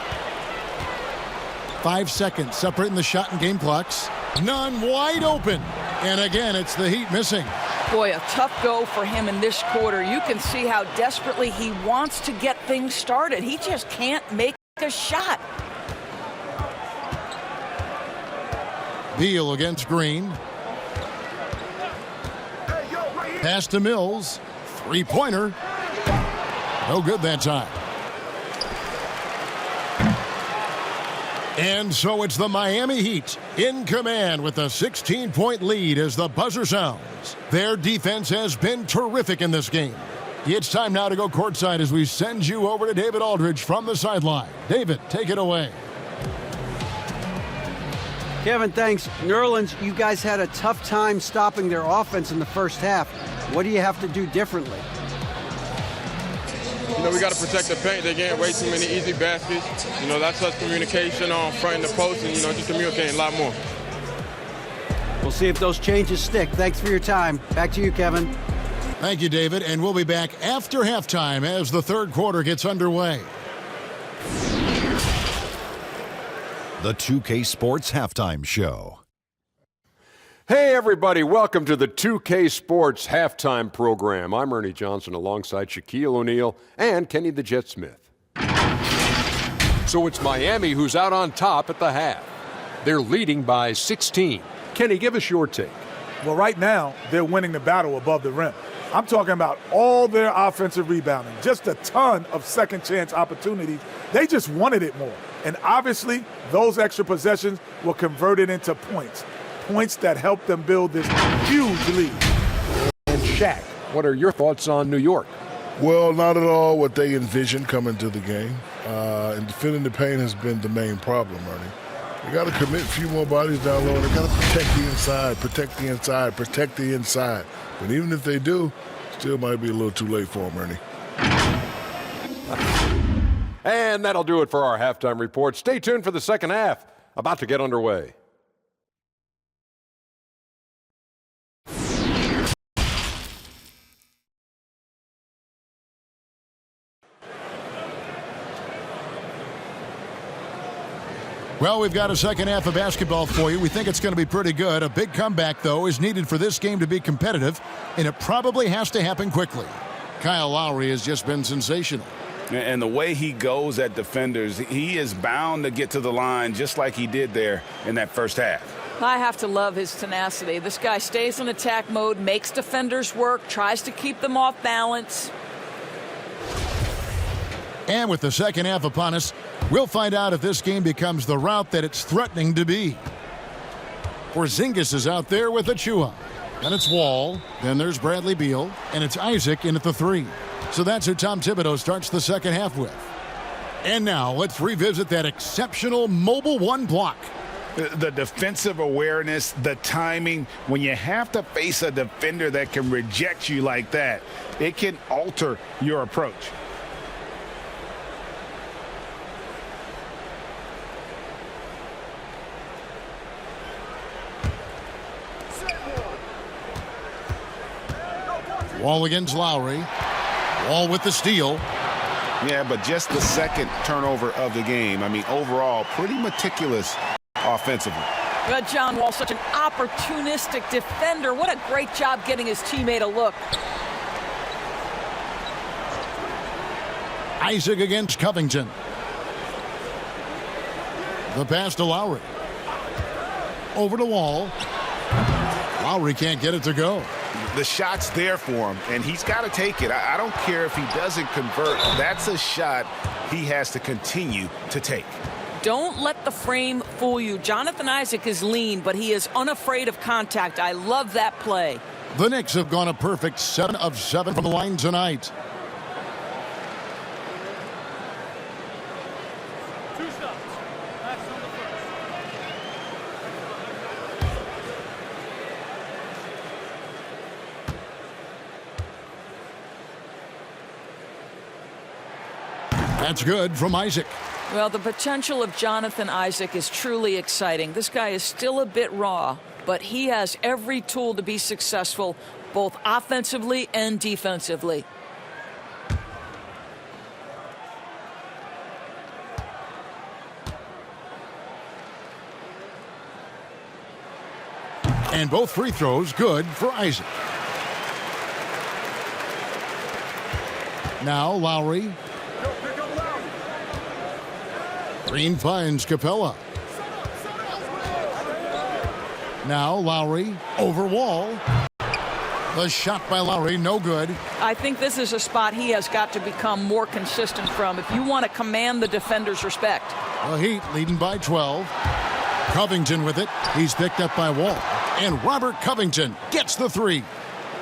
5 seconds separating the shot and game clocks. Nunn wide open. And again, it's the Heat missing. Boy, a tough go for him in this quarter. You can see how desperately he wants to get things started. He just can't make a shot. Beal against Green. Pass to Mills. Three-pointer. No good that time. And so it's the Miami Heat in command with a 16-point lead as the buzzer sounds. Their defense has been terrific in this game. It's time now to go courtside as we send you over to David Aldridge from the sideline. David, take it away. Kevin, thanks. New Orleans, you guys had a tough time stopping their offense in the first half. What do you have to do differently? You know, we got to protect the paint. They're getting way too many easy baskets. You know, that's us communication on front and the post and, you know, just communicating a lot more. We'll see if those changes stick. Thanks for your time. Back to you, Kevin. Thank you, David. And we'll be back after halftime as the third quarter gets underway. The 2K Sports Halftime Show. Hey, everybody. Welcome to the 2K Sports Halftime Program. I'm Ernie Johnson alongside Shaquille O'Neal and Kenny the Jet Smith. So it's Miami who's out on top at the half. They're leading by 16. Kenny, give us your take. Well, right now, they're winning the battle above the rim. I'm talking about all their offensive rebounding, just a ton of second chance opportunities. They just wanted it more. And obviously, those extra possessions were converted into points that helped them build this huge lead. And Shaq, what are your thoughts on New York? Well, not at all what they envisioned coming to the game. And defending the paint has been the main problem, Ernie. They got to commit a few more bodies down low. They got to protect the inside, protect the inside, protect the inside. But even if they do, still might be a little too late for them, Ernie. And that'll do it for our halftime report. Stay tuned for the second half, about to get underway. Well, we've got a second half of basketball for you. We think it's going to be pretty good. A big comeback, though, is needed for this game to be competitive, and it probably has to happen quickly. Kyle Lowry has just been sensational. And the way he goes at defenders, he is bound to get to the line just like he did there in that first half. I have to love his tenacity. This guy stays in attack mode, makes defenders work, tries to keep them off balance. And with the second half upon us, we'll find out if this game becomes the route that it's threatening to be. Porzingis is out there with Achua. Then it's Wall. Then there's Bradley Beal. And it's Isaac in at the 3. So that's who Tom Thibodeau starts the second half with. And now let's revisit that exceptional mobile 1 block. The defensive awareness, the timing, when you have to face a defender that can reject you like that, it can alter your approach. Wall against Lowry. Wall with the steal. Yeah, but just the second turnover of the game. I mean, overall, pretty meticulous offensively. But John Wall, such an opportunistic defender. What a great job getting his teammate a look. Isaac against Covington. The pass to Lowry. Over to Wall. Lowry can't get it to go. The shot's there for him, and he's got to take it. I don't care if he doesn't convert. That's a shot he has to continue to take. Don't let the frame fool you. Jonathan Isaac is lean, but he is unafraid of contact. I love that play. The Knicks have gone a perfect 7 of 7 from the line tonight. That's good from Isaac. Well, the potential of Jonathan Isaac is truly exciting. This guy is still a bit raw, but he has every tool to be successful, both offensively and defensively. And both free throws good for Isaac. Now Lowry. Green finds Capella. Now Lowry over Wall. The shot by Lowry, no good. I think this is a spot he has got to become more consistent from if you want to command the defender's respect. The Heat leading by 12. Covington with it. He's picked up by Wall. And Robert Covington gets the 3.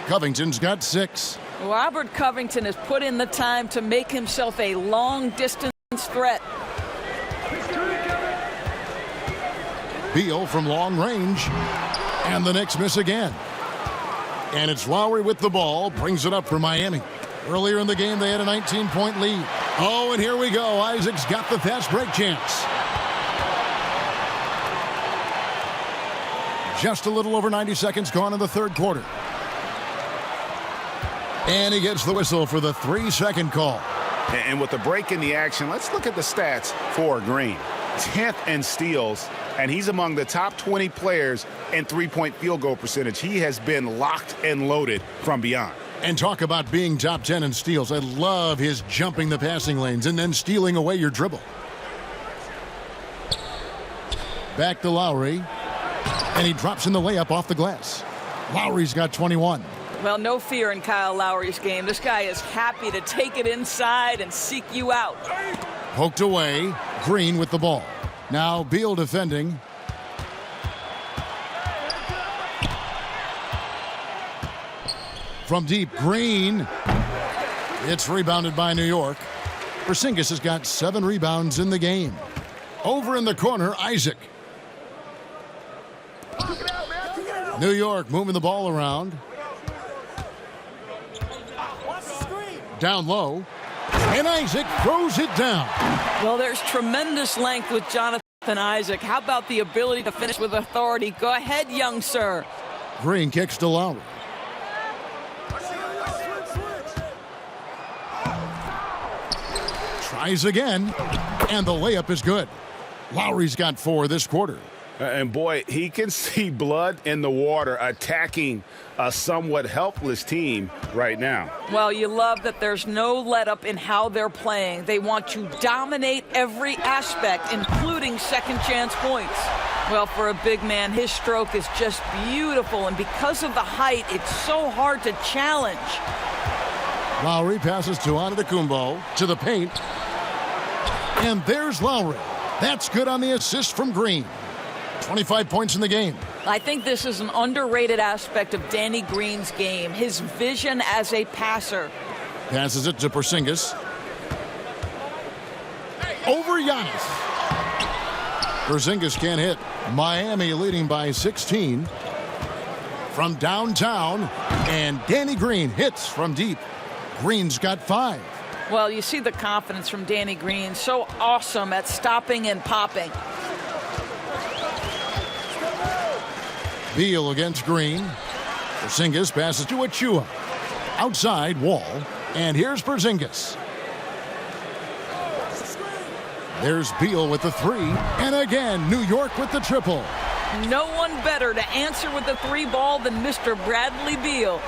Covington's got 6. Robert Covington has put in the time to make himself a long-distance threat. Beal from long range. And the Knicks miss again. And it's Lowry with the ball. Brings it up for Miami. Earlier in the game, they had a 19-point lead. Oh, and here we go. Isaac's got the fast break chance. Just a little over 90 seconds gone in the third quarter. And he gets the whistle for the 3-second call. And with the break in the action, let's look at the stats for Green. 10th in steals, and he's among the top 20 players in three-point field goal percentage. He has been locked and loaded from beyond. And talk about being top 10 in steals. I love his jumping the passing lanes and then stealing away your dribble. Back to Lowry. And he drops in the layup off the glass. Lowry's got 21. Well, no fear in Kyle Lowry's game. This guy is happy to take it inside and seek you out. Poked away. Green with the ball. Now Beal defending. From deep, Green. It's rebounded by New York. Porzingis has got 7 rebounds in the game. Over in the corner, Isaac. New York moving the ball around. Down low. And Isaac throws it down. Well, there's tremendous length with Jonathan Isaac. How about the ability to finish with authority? Go ahead, young sir. Green kicks to Lowry. Tries again, and the layup is good. Lowry's got 4 this quarter. And boy, he can see blood in the water attacking a somewhat helpless team right now. Well, you love that there's no let-up in how they're playing. They want to dominate every aspect, including second-chance points. Well, for a big man, his stroke is just beautiful, and because of the height, it's so hard to challenge. Lowry passes to Antetokounmpo to the paint. And there's Lowry. That's good on the assist from Green. 25 points in the game. I think this is an underrated aspect of Danny Green's game, his vision as a passer. Passes it to Porzingis. Over Giannis. Porzingis can't hit. Miami leading by 16. From downtown, and Danny Green hits from deep. Green's got 5. Well, you see the confidence from Danny Green. So awesome at stopping and popping. Beal against Green. Porzingis passes to Achua. Outside Wall. And here's Porzingis. There's Beal with the 3. And again, New York with the triple. No one better to answer with the 3 ball than Mr. Bradley Beal.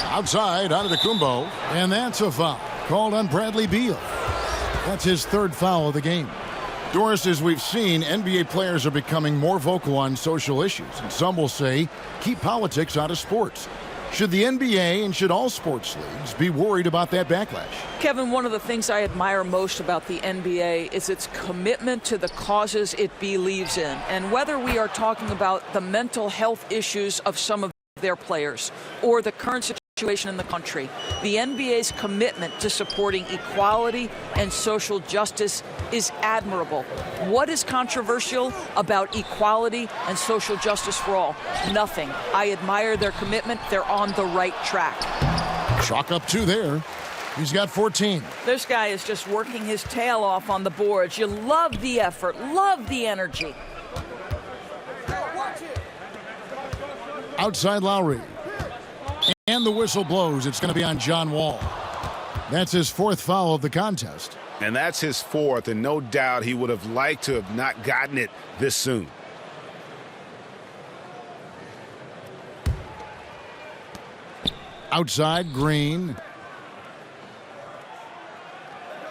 Outside, Antetokounmpo, and that's a foul called on Bradley Beal. That's his 3rd foul of the game. Doris, as we've seen, NBA players are becoming more vocal on social issues, and some will say, keep politics out of sports. Should the NBA and should all sports leagues be worried about that backlash? Kevin, one of the things I admire most about the NBA is its commitment to the causes it believes in. And whether we are talking about the mental health issues of some of their players or the current situation in the country, the NBA's commitment to supporting equality and social justice is admirable. What is controversial about equality and social justice for all? Nothing. I admire their commitment. They're on the right track. Chalk up 2 there. He's got 14. This guy is just working his tail off on the boards. You love the effort, love the energy. Outside Lowry. And the whistle blows. It's going to be on John Wall. That's his 4th foul of the contest. And that's his 4th, and no doubt he would have liked to have not gotten it this soon. Outside, Green.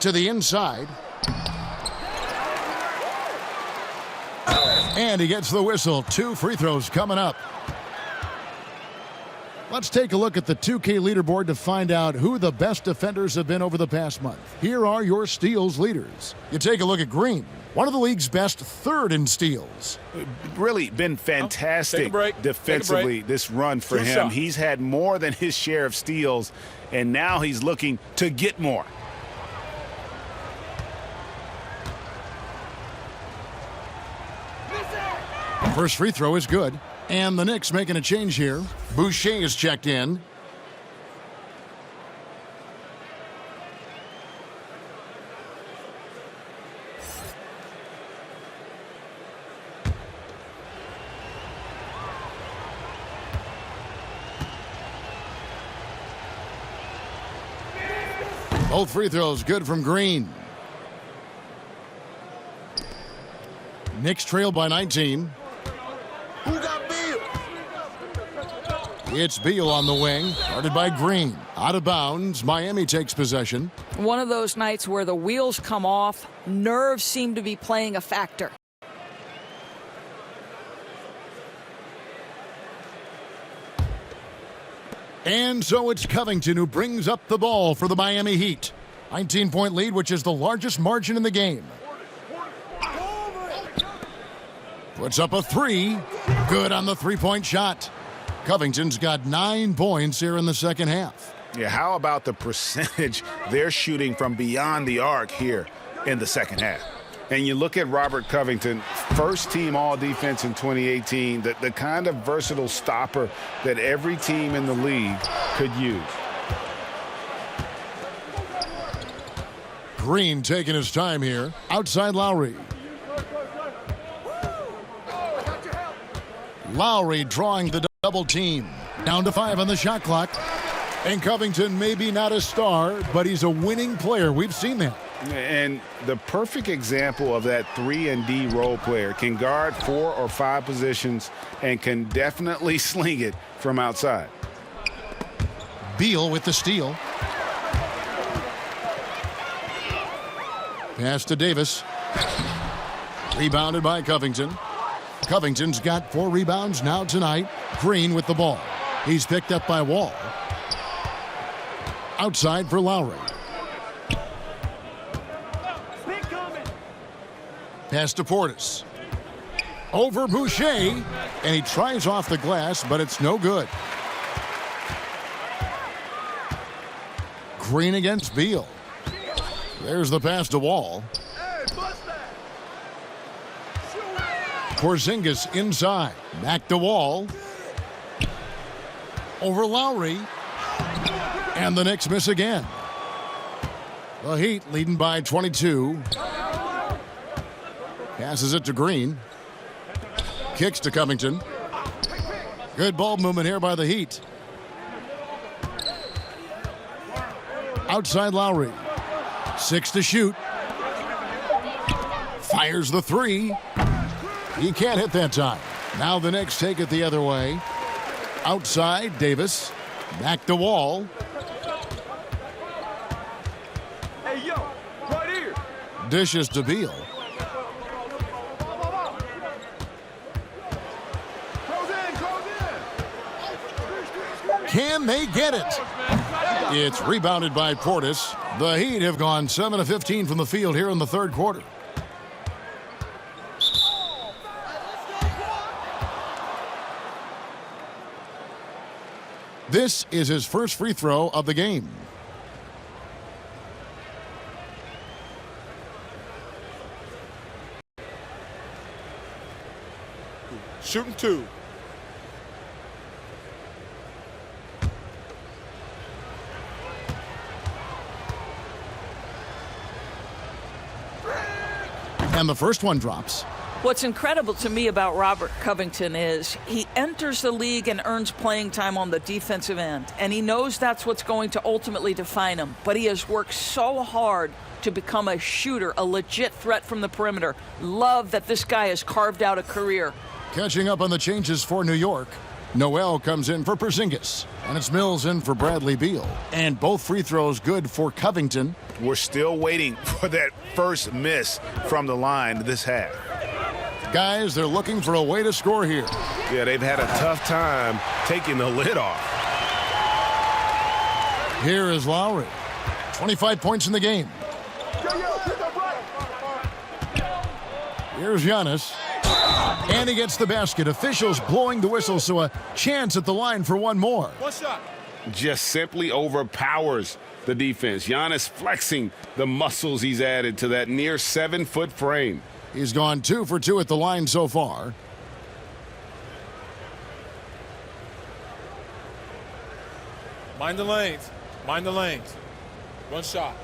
To the inside. And he gets the whistle. 2 free throws coming up. Let's take a look at the 2K leaderboard to find out who the best defenders have been over the past month. Here are your steals leaders. You take a look at Green, one of the league's best 3rd in steals. Really been fantastic defensively this run for him. He's had more than his share of steals, and now he's looking to get more. First free throw is good. And the Knicks making a change here. Boucher is checked in. Both free throws good from Green. Knicks trail by 19. Who got Beal? It's Beal on the wing, guarded by Green. Out of bounds, Miami takes possession. One of those nights where the wheels come off, nerves seem to be playing a factor. And so it's Covington who brings up the ball for the Miami Heat. 19-point lead, which is the largest margin in the game. Puts up a three. Good on the three-point shot. Covington's got 9 points here in the second half. Yeah, how about the percentage they're shooting from beyond the arc here in the second half? And you look at Robert Covington, first-team all-defense in 2018, the kind of versatile stopper that every team in the league could use. Green taking his time here. Outside Lowry. Lowry drawing the double team. Down to 5 on the shot clock. And Covington maybe not a star, but he's a winning player. We've seen that. And the perfect example of that 3-and-D role player, can guard 4 or 5 positions and can definitely sling it from outside. Beal with the steal. Pass to Davis. Rebounded by Covington. Covington's got 4 rebounds now tonight. Green with the ball. He's picked up by Wall. Outside for Lowry. Pass to Portis. Over Boucher, and he tries off the glass, but it's no good. Green against Beal. There's the pass to Wall. Porzingis inside. Back to Wall. Over Lowry. And the Knicks miss again. The Heat leading by 22. Passes it to Green. Kicks to Covington. Good ball movement here by the Heat. Outside Lowry. 6 to shoot. Fires the 3. He can't hit that time. Now the Knicks take it the other way. Outside Davis. Back to Wall. Hey, yo, right here. Dishes to Beal. Can they get it? It's rebounded by Portis. The Heat have gone 7 of 15 from the field here in the third quarter. This is his first free throw of the game. Shooting 2. And the first one drops. What's incredible to me about Robert Covington is he enters the league and earns playing time on the defensive end, and he knows that's what's going to ultimately define him. But he has worked so hard to become a shooter, a legit threat from the perimeter. Love that this guy has carved out a career. Catching up on the changes for New York. Noel comes in for Porzingis, and it's Mills in for Bradley Beal. And both free throws good for Covington. We're still waiting for that first miss from the line this half. Guys, they're looking for a way to score here. Yeah, they've had a tough time taking the lid off. Here is Lowry. 25 points in the game. Here's Giannis. And he gets the basket. Officials blowing the whistle, so a chance at the line for one more. One shot. Just simply overpowers the defense. Giannis flexing the muscles he's added to that near 7-foot frame. He's gone 2 for 2 at the line so far. Mind the lanes. Mind the lanes. One shot.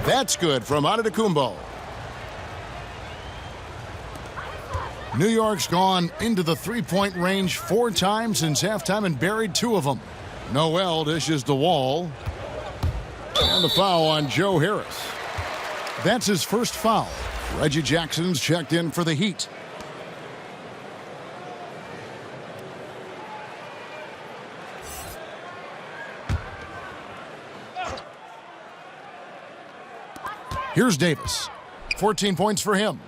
That's good from Antetokounmpo. New York's gone into the three-point range 4 times since halftime and buried 2 of them. Noel dishes the Wall. And the foul on Joe Harris. That's his first foul. Reggie Jackson's checked in for the Heat. Here's Davis. 14 points for him.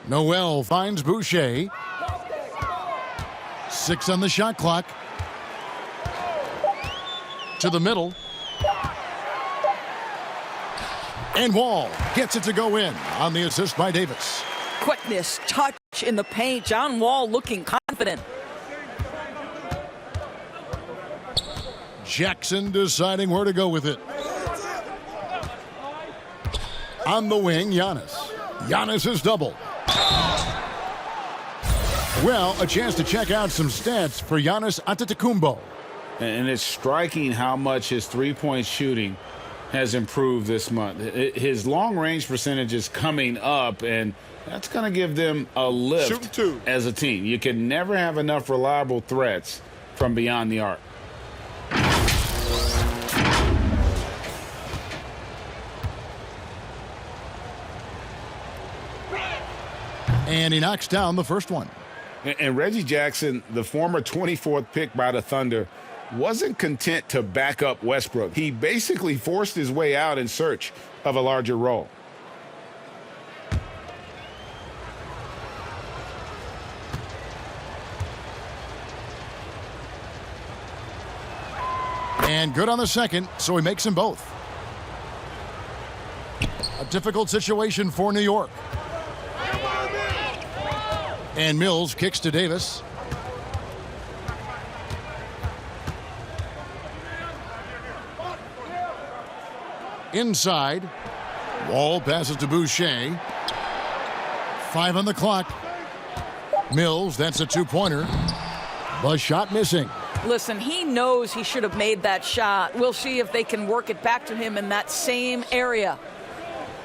Noel finds Boucher. 6 on the shot clock. To the middle. And Wall gets it to go in on the assist by Davis. Quickness, touch in the paint. John Wall looking confident. Jackson deciding where to go with it. On the wing, Giannis. Giannis is double. Well, a chance to check out some stats for Giannis Antetokounmpo. And it's striking how much his three-point shooting has improved this month. His long-range percentage is coming up, and that's going to give them a lift as a team. You can never have enough reliable threats from beyond the arc. And he knocks down the first one. And Reggie Jackson, the former 24th pick by the Thunder, wasn't content to back up Westbrook. He basically forced his way out in search of a larger role. And good on the second, so he makes them both. A difficult situation for New York. And Mills kicks to Davis. Inside. Wall passes to Boucher. 5 on the clock. Mills, that's a two-pointer. The shot missing. Listen, he knows he should have made that shot. We'll see if they can work it back to him in that same area.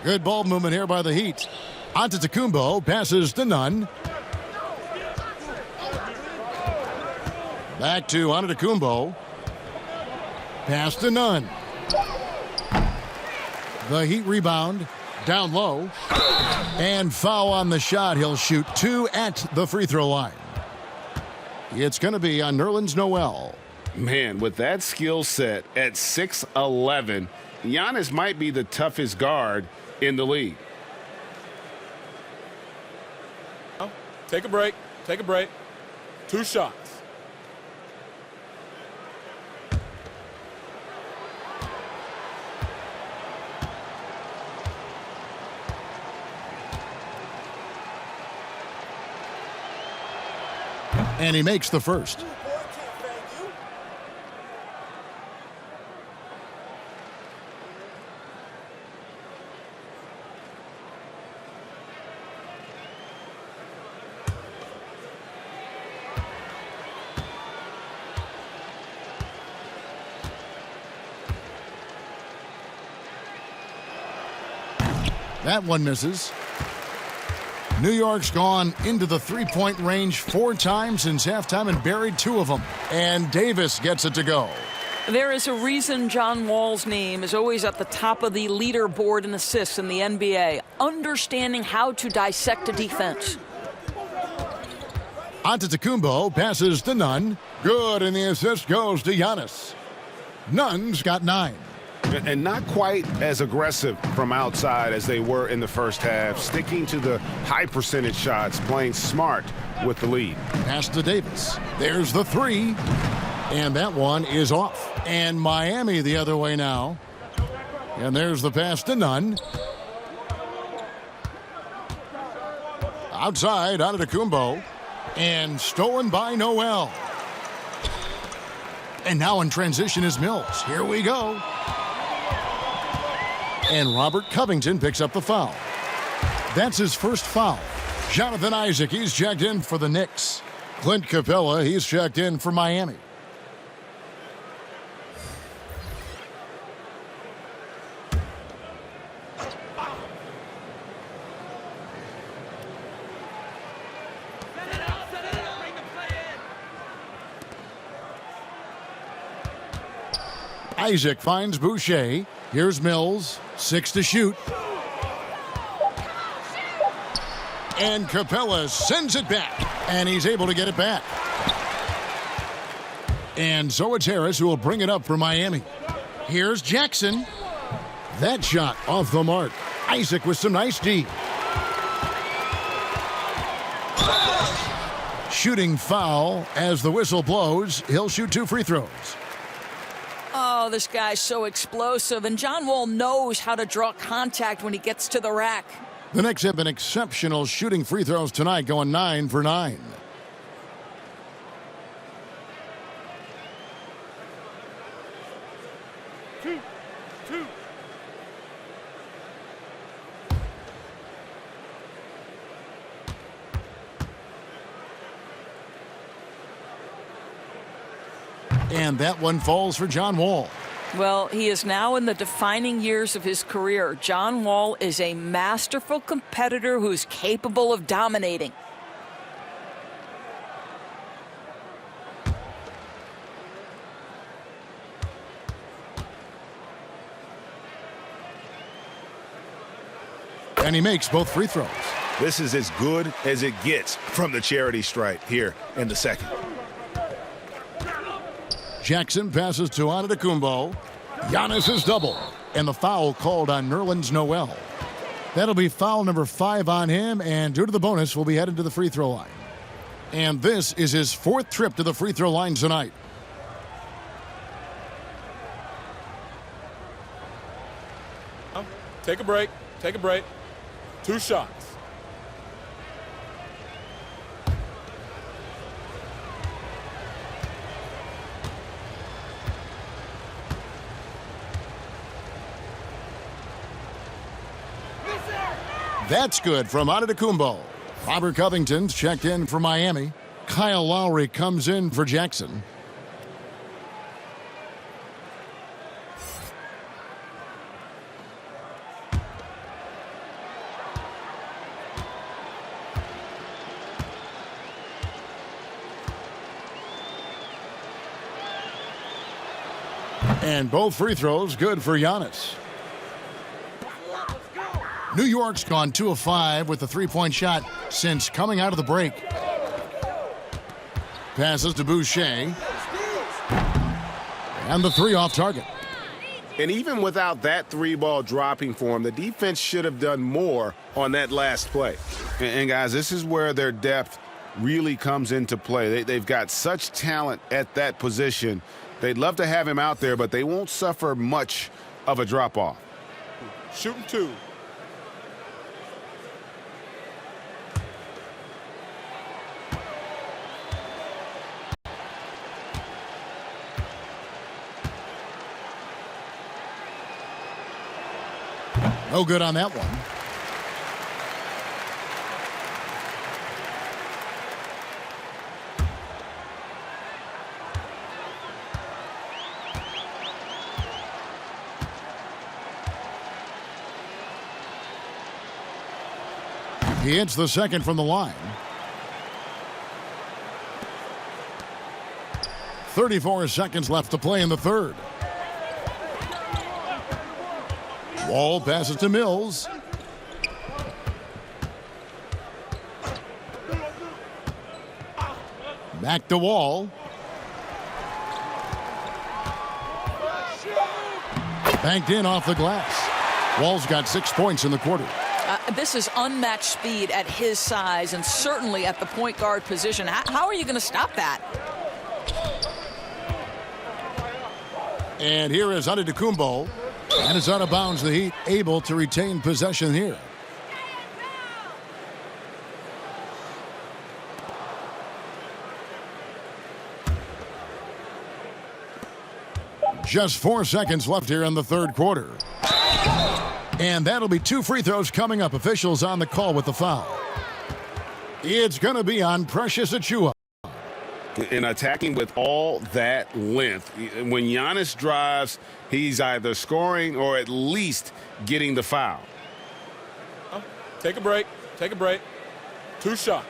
Good ball movement here by the Heat. Antetokounmpo passes to Nunn. Back to Antetokounmpo. Pass to Nunn. The Heat rebound. Down low. And foul on the shot. He'll shoot 2 at the free throw line. It's going to be on Nerlens Noel. Man, with that skill set at 6'11", Giannis might be the toughest guard in the league. Take a break. Take a break. 2 shots. And he makes the first. That one misses. New York's gone into the three-point range 4 times since halftime and buried 2 of them. And Davis gets it to go. There is a reason John Wall's name is always at the top of the leaderboard in assists in the NBA. Understanding how to dissect a defense. Antetokounmpo passes to Nunn. Good, and the assist goes to Giannis. Nunn's got 9. And not quite as aggressive from outside as they were in the first half, sticking to the high percentage shots, playing smart with the lead. Pass to Davis. There's the 3. And that one is off. And Miami the other way now. And there's the pass to Nunn. Outside, Antetokounmpo. And stolen by Noel. And now in transition is Mills. Here we go. And Robert Covington picks up the foul. That's his first foul. Jonathan Isaac, he's checked in for the Knicks. Clint Capella, he's checked in for Miami. Isaac finds Boucher. Here's Mills. 6 to shoot. And Capella sends it back. And he's able to get it back. And so it's Harris who will bring it up for Miami. Here's Jackson. That shot off the mark. Isaac with some nice D. Shooting foul as the whistle blows. He'll shoot 2 free throws. Oh, this guy's so explosive, and John Wall knows how to draw contact when he gets to the rack. The Knicks have been exceptional shooting free throws tonight, going 9 for 9. And that one falls for John Wall. Well, he is now in the defining years of his career. John Wall is a masterful competitor who's capable of dominating. And he makes both free throws. This is as good as it gets from the charity stripe here in the second. Jackson passes to Antetokounmpo. Giannis is double. And the foul called on Nerlens Noel. That'll be foul number 5 on him, and due to the bonus, will be headed to the free throw line. And this is his 4th trip to the free throw line tonight. Take a break. Take a break. 2 shots. That's good from Antetokounmpo. Robert Covington's checked in for Miami. Kyle Lowry comes in for Jackson. And both free throws good for Giannis. New York's gone 2 of 5 with the 3-point shot since coming out of the break. Passes to Boucher. And the 3 off target. And even without that 3-ball dropping for him, the defense should have done more on that last play. And guys, this is where their depth really comes into play. They've got such talent at that position. They'd love to have him out there, but they won't suffer much of a drop-off. Shooting 2. No good on that one. He hits the second from the line. 34 seconds left to play in the third. Wall passes to Mills. Back to Wall. Banked in off the glass. Wall's got 6 points in the quarter. This is unmatched speed at his size and certainly at the point guard position. How are you going to stop that? And here is Antetokounmpo. And it's out of bounds. The Heat able to retain possession here. Just 4 seconds left here in the third quarter. And that'll be 2 free throws coming up. Officials on the call with the foul. It's going to be on Precious Achiuwa. And attacking with all that length. When Giannis drives, he's either scoring or at least getting the foul. Take a break. Take a break. 2 shots.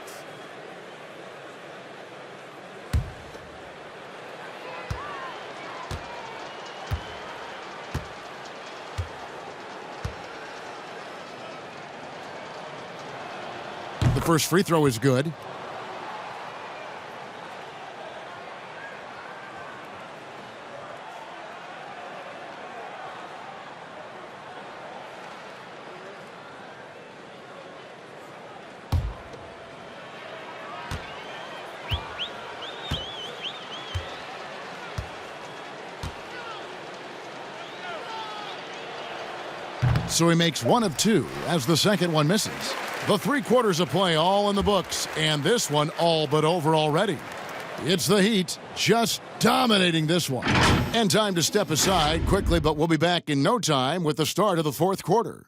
The first free throw is good. so he makes one of two as the second one misses. The 3 quarters of play all in the books, and this one all but over already. It's the Heat just dominating this one. And time to step aside quickly, but we'll be back in no time with the start of the 4th quarter.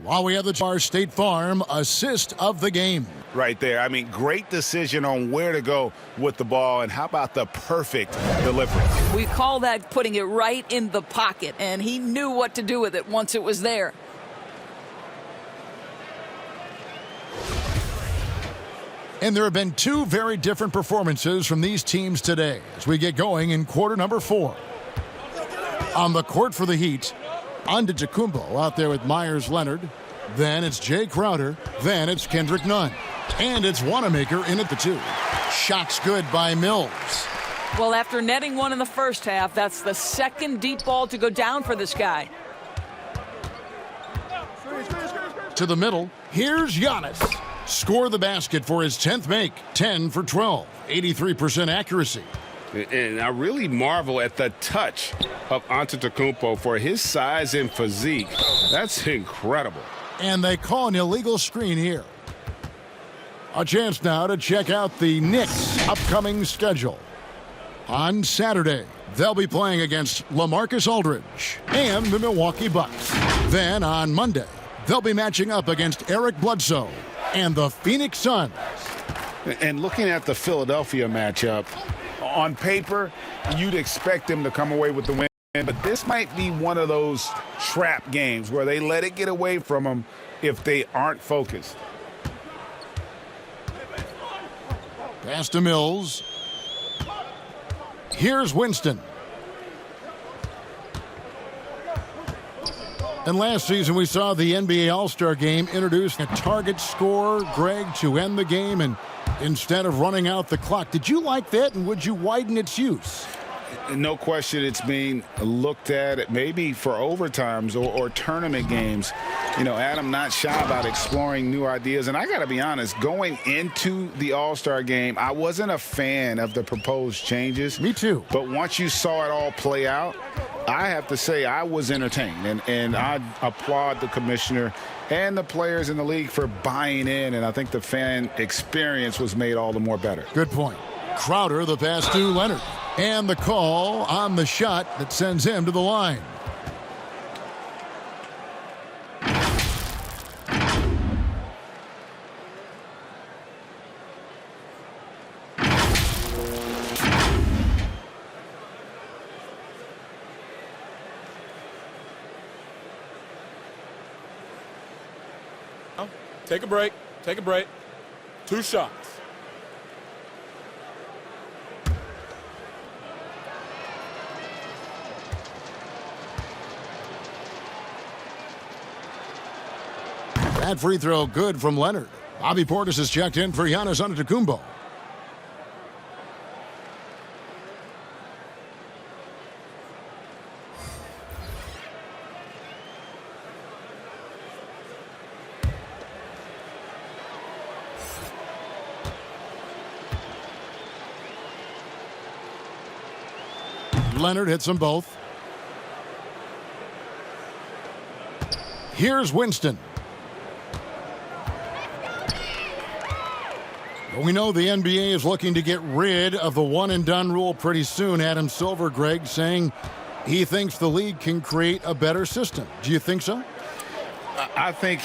While we have the State Farm assist of the game. Right there. I mean, great decision on where to go with the ball, and how about the perfect delivery? We call that putting it right in the pocket, and he knew what to do with it once it was there. And there have been 2 very different performances from these teams today as we get going in quarter number 4. On the court for the Heat, Antetokounmpo out there with Myers Leonard. Then it's Jay Crowder. Then it's Kendrick Nunn. And it's Wanamaker in at the 2. Shots good by Mills. Well, after netting one in the first half, that's the second deep ball to go down for this guy. To the middle, here's Giannis. Score the basket for his 10th make. 10 for 12. 83% accuracy. And I really marvel at the touch of Antetokounmpo for his size and physique. That's incredible. And they call an illegal screen here. A chance now to check out the Knicks' upcoming schedule. On Saturday, they'll be playing against LaMarcus Aldridge and the Milwaukee Bucks. Then on Monday, they'll be matching up against Eric Bledsoe and the Phoenix Suns. And looking at the Philadelphia matchup, on paper, you'd expect them to come away with the win, but this might be one of those trap games where they let it get away from them if they aren't focused. Pass to Mills. Here's Winston. And last season we saw the NBA All-Star Game introduce a target scorer, Greg, to end the game and instead of running out the clock. Did you like that, and would you widen its use? No question it's being looked at maybe for overtimes or tournament games. You know, Adam not shy about exploring new ideas. And I got to be honest, going into the All-Star game, I wasn't a fan of the proposed changes. Me too. But once you saw it all play out, I have to say I was entertained. And I applaud the commissioner and the players in the league for buying in. And I think the fan experience was made all the more better. Good point. Crowder, the pass to Leonard. And the call on the shot that sends him to the line. Take a break. Take a break. 2 shots. That free throw good from Leonard. Bobby Portis has checked in for Giannis Antetokounmpo. Leonard hits them both. Here's Winston. We know the NBA is looking to get rid of the one-and-done rule pretty soon. Adam Silver, Greg, saying he thinks the league can create a better system. Do you think so? I think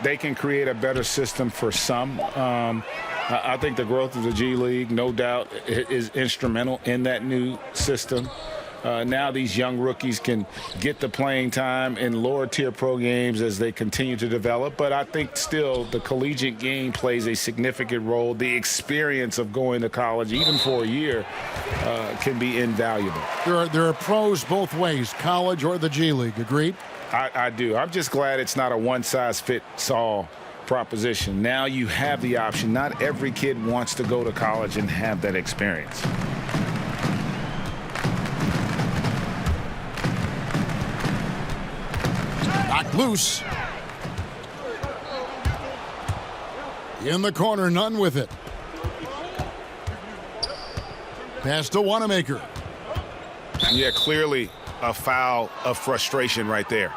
they can create a better system for some. I think the growth of the G League, no doubt, is instrumental in that new system. Now these young rookies can get the playing time in lower-tier pro games as they continue to develop. But I think still the collegiate game plays a significant role. The experience of going to college, even for a year, can be invaluable. There are pros both ways, college or the G League. Agreed? I do. I'm just glad it's not a one-size-fits-all proposition. Now you have the option. Not every kid wants to go to college and have that experience. Knocked loose. In the corner, none with it. Pass to Wanamaker. Yeah, clearly a foul of frustration right there.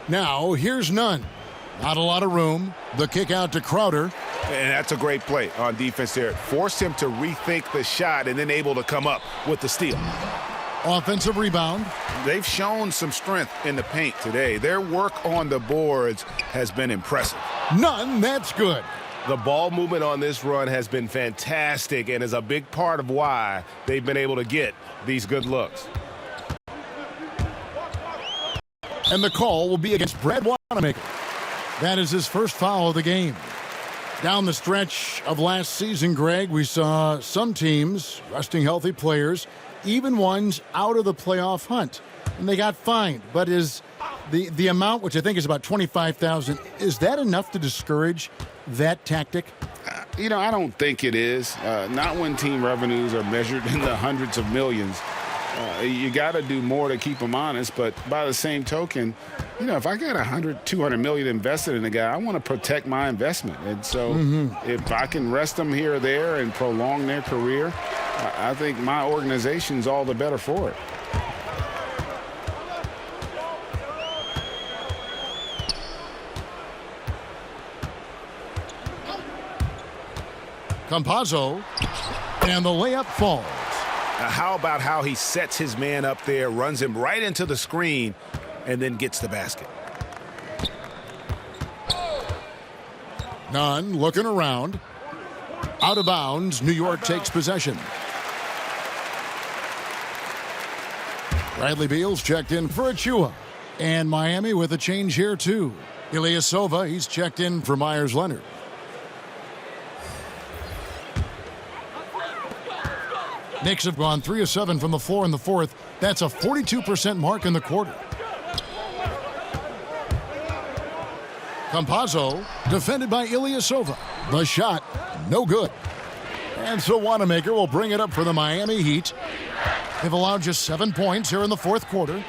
Now, here's none. Not a lot of room. The kick out to Crowder. And that's a great play on defense there. Forced him to rethink the shot and then able to come up with the steal. Offensive rebound. They've shown some strength in the paint today. Their work on the boards has been impressive. None, that's good. The ball movement on this run has been fantastic and is a big part of why they've been able to get these good looks. And the call will be against Brad Wanamaker. That is his first foul of the game. Down the stretch of last season, Greg, we saw some teams resting healthy players, even ones out of the playoff hunt, and they got fined. But is the amount, which I think is about $25,000, is that enough to discourage that tactic? You know, I don't think it is. Not when team revenues are measured in the hundreds of millions. You got to do more to keep them honest, but by the same token, you know, if I got $200 million invested in a guy, I want to protect my investment. And so if I can rest them here or there and prolong their career, I think my organization's all the better for it. Campazzo, and the layup falls. How about how he sets his man up there, runs him right into the screen, and then gets the basket? Nunn looking around. Out of bounds, New York takes possession. Bradley Beal's checked in for Achua. And Miami with a change here, too. Ilyasova, he's checked in for Myers-Leonard. Knicks have gone 3 of 7 from the floor in the fourth. That's a 42% mark in the quarter. Campazzo, defended by Ilyasova. The shot, no good. And so Wanamaker will bring it up for the Miami Heat. They've allowed just 7 points here in the fourth quarter.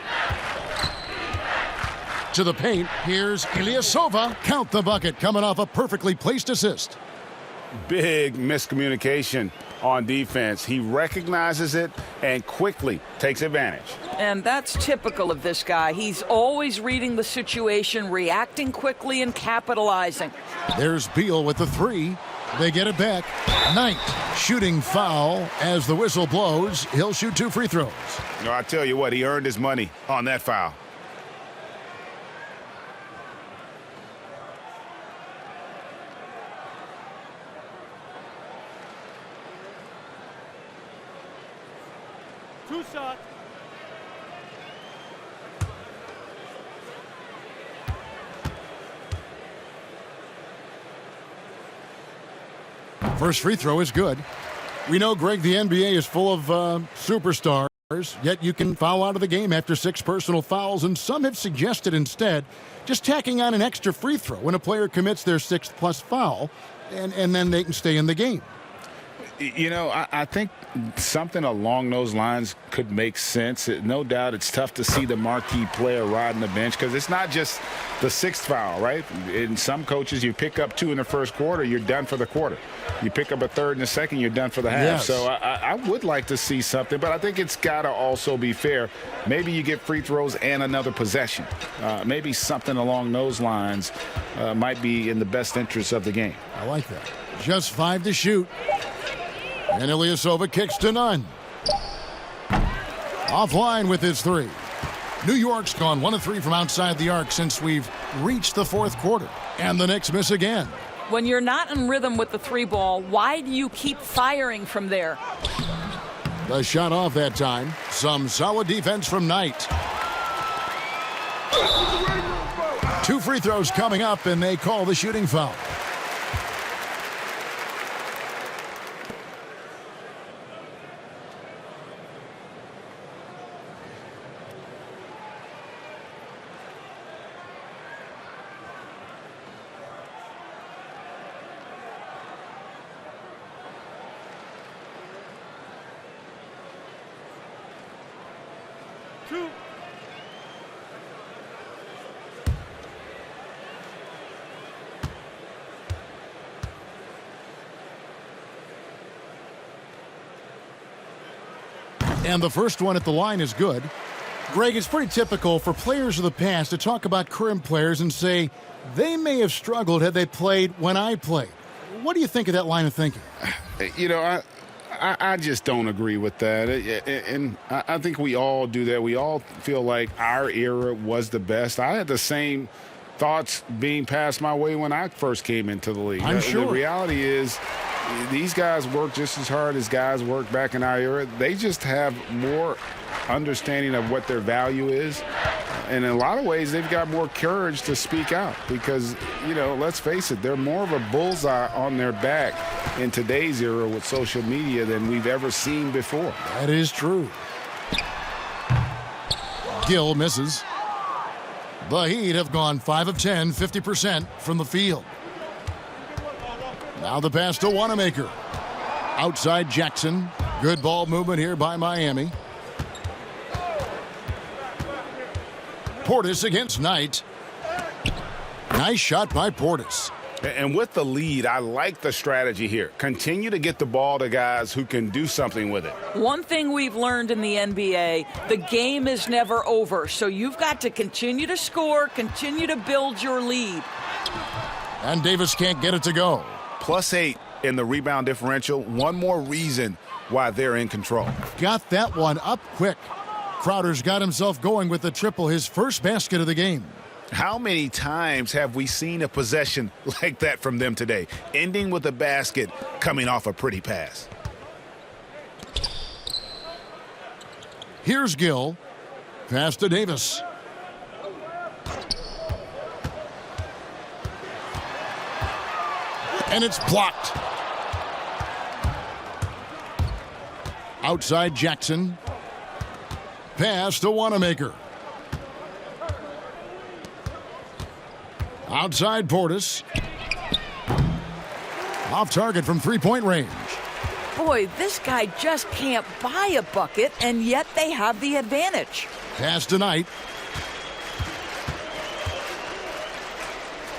To the paint, here's Ilyasova. Count the bucket, coming off a perfectly placed assist. Big miscommunication on defense. He recognizes it and quickly takes advantage. And that's typical of this guy. He's always reading the situation, reacting quickly, and capitalizing. There's Beal with the three. They get it back. Knight shooting foul as the whistle blows. He'll shoot 2 free throws. No, I tell you what, he earned his money on that foul. Two shots. First free throw is good. We know, Greg, the NBA is full of superstars, yet you can foul out of the game after 6 personal fouls, and some have suggested instead just tacking on an extra free throw when a player commits their 6th plus foul, and then they can stay in the game. You know, I think something along those lines could make sense. No doubt it's tough to see the marquee player riding the bench because it's not just the 6th foul, right? In some coaches, you pick up 2 in the first quarter, you're done for the quarter. You pick up a 3rd in the second, you're done for the half. Yes. So I would like to see something, but I think it's got to also be fair. Maybe you get free throws and another possession. Maybe something along those lines might be in the best interest of the game. I like that. Just 5 to shoot. And Ilyasova kicks to Nunn. Offline with his 3. New York's gone 1 of 3 from outside the arc since we've reached the 4th quarter. And the Knicks miss again. When you're not in rhythm with the 3 ball, why do you keep firing from there? The shot off that time. Some solid defense from Knight. 2 free throws coming up, and they call the shooting foul. And the first one at the line is good. Greg, it's pretty typical for players of the past to talk about current players and say they may have struggled had they played when I played. What do you think of that line of thinking? You know, I just don't agree with that. And I think we all do that. We all feel like our era was the best. I had the same thoughts being passed my way when I first came into the league. I'm sure. The reality is these guys work just as hard as guys worked back in our era. They just have more understanding of what their value is. And in a lot of ways, they've got more courage to speak out because, you know, let's face it, they're more of a bullseye on their back in today's era with social media than we've ever seen before. That is true. Gill misses. The Heat have gone 5 of 10, 50% from the field. Now the pass to Wanamaker. Outside Jackson. Good ball movement here by Miami. Portis against Knight. Nice shot by Portis. And with the lead, I like the strategy here. Continue to get the ball to guys who can do something with it. One thing we've learned in the NBA, the game is never over. So you've got to continue to score, continue to build your lead. And Davis can't get it to go. +8 in the rebound differential. One more reason why they're in control. Got that one up quick. Crowder's got himself going with the triple, his first basket of the game. How many times have we seen a possession like that from them today, ending with a basket coming off a pretty pass? Here's Gill. Pass to Davis. And it's blocked. Outside Jackson. Pass to Wanamaker. Outside Portis. Off target from three-point range. Boy, this guy just can't buy a bucket, and yet they have the advantage. Pass to Knight.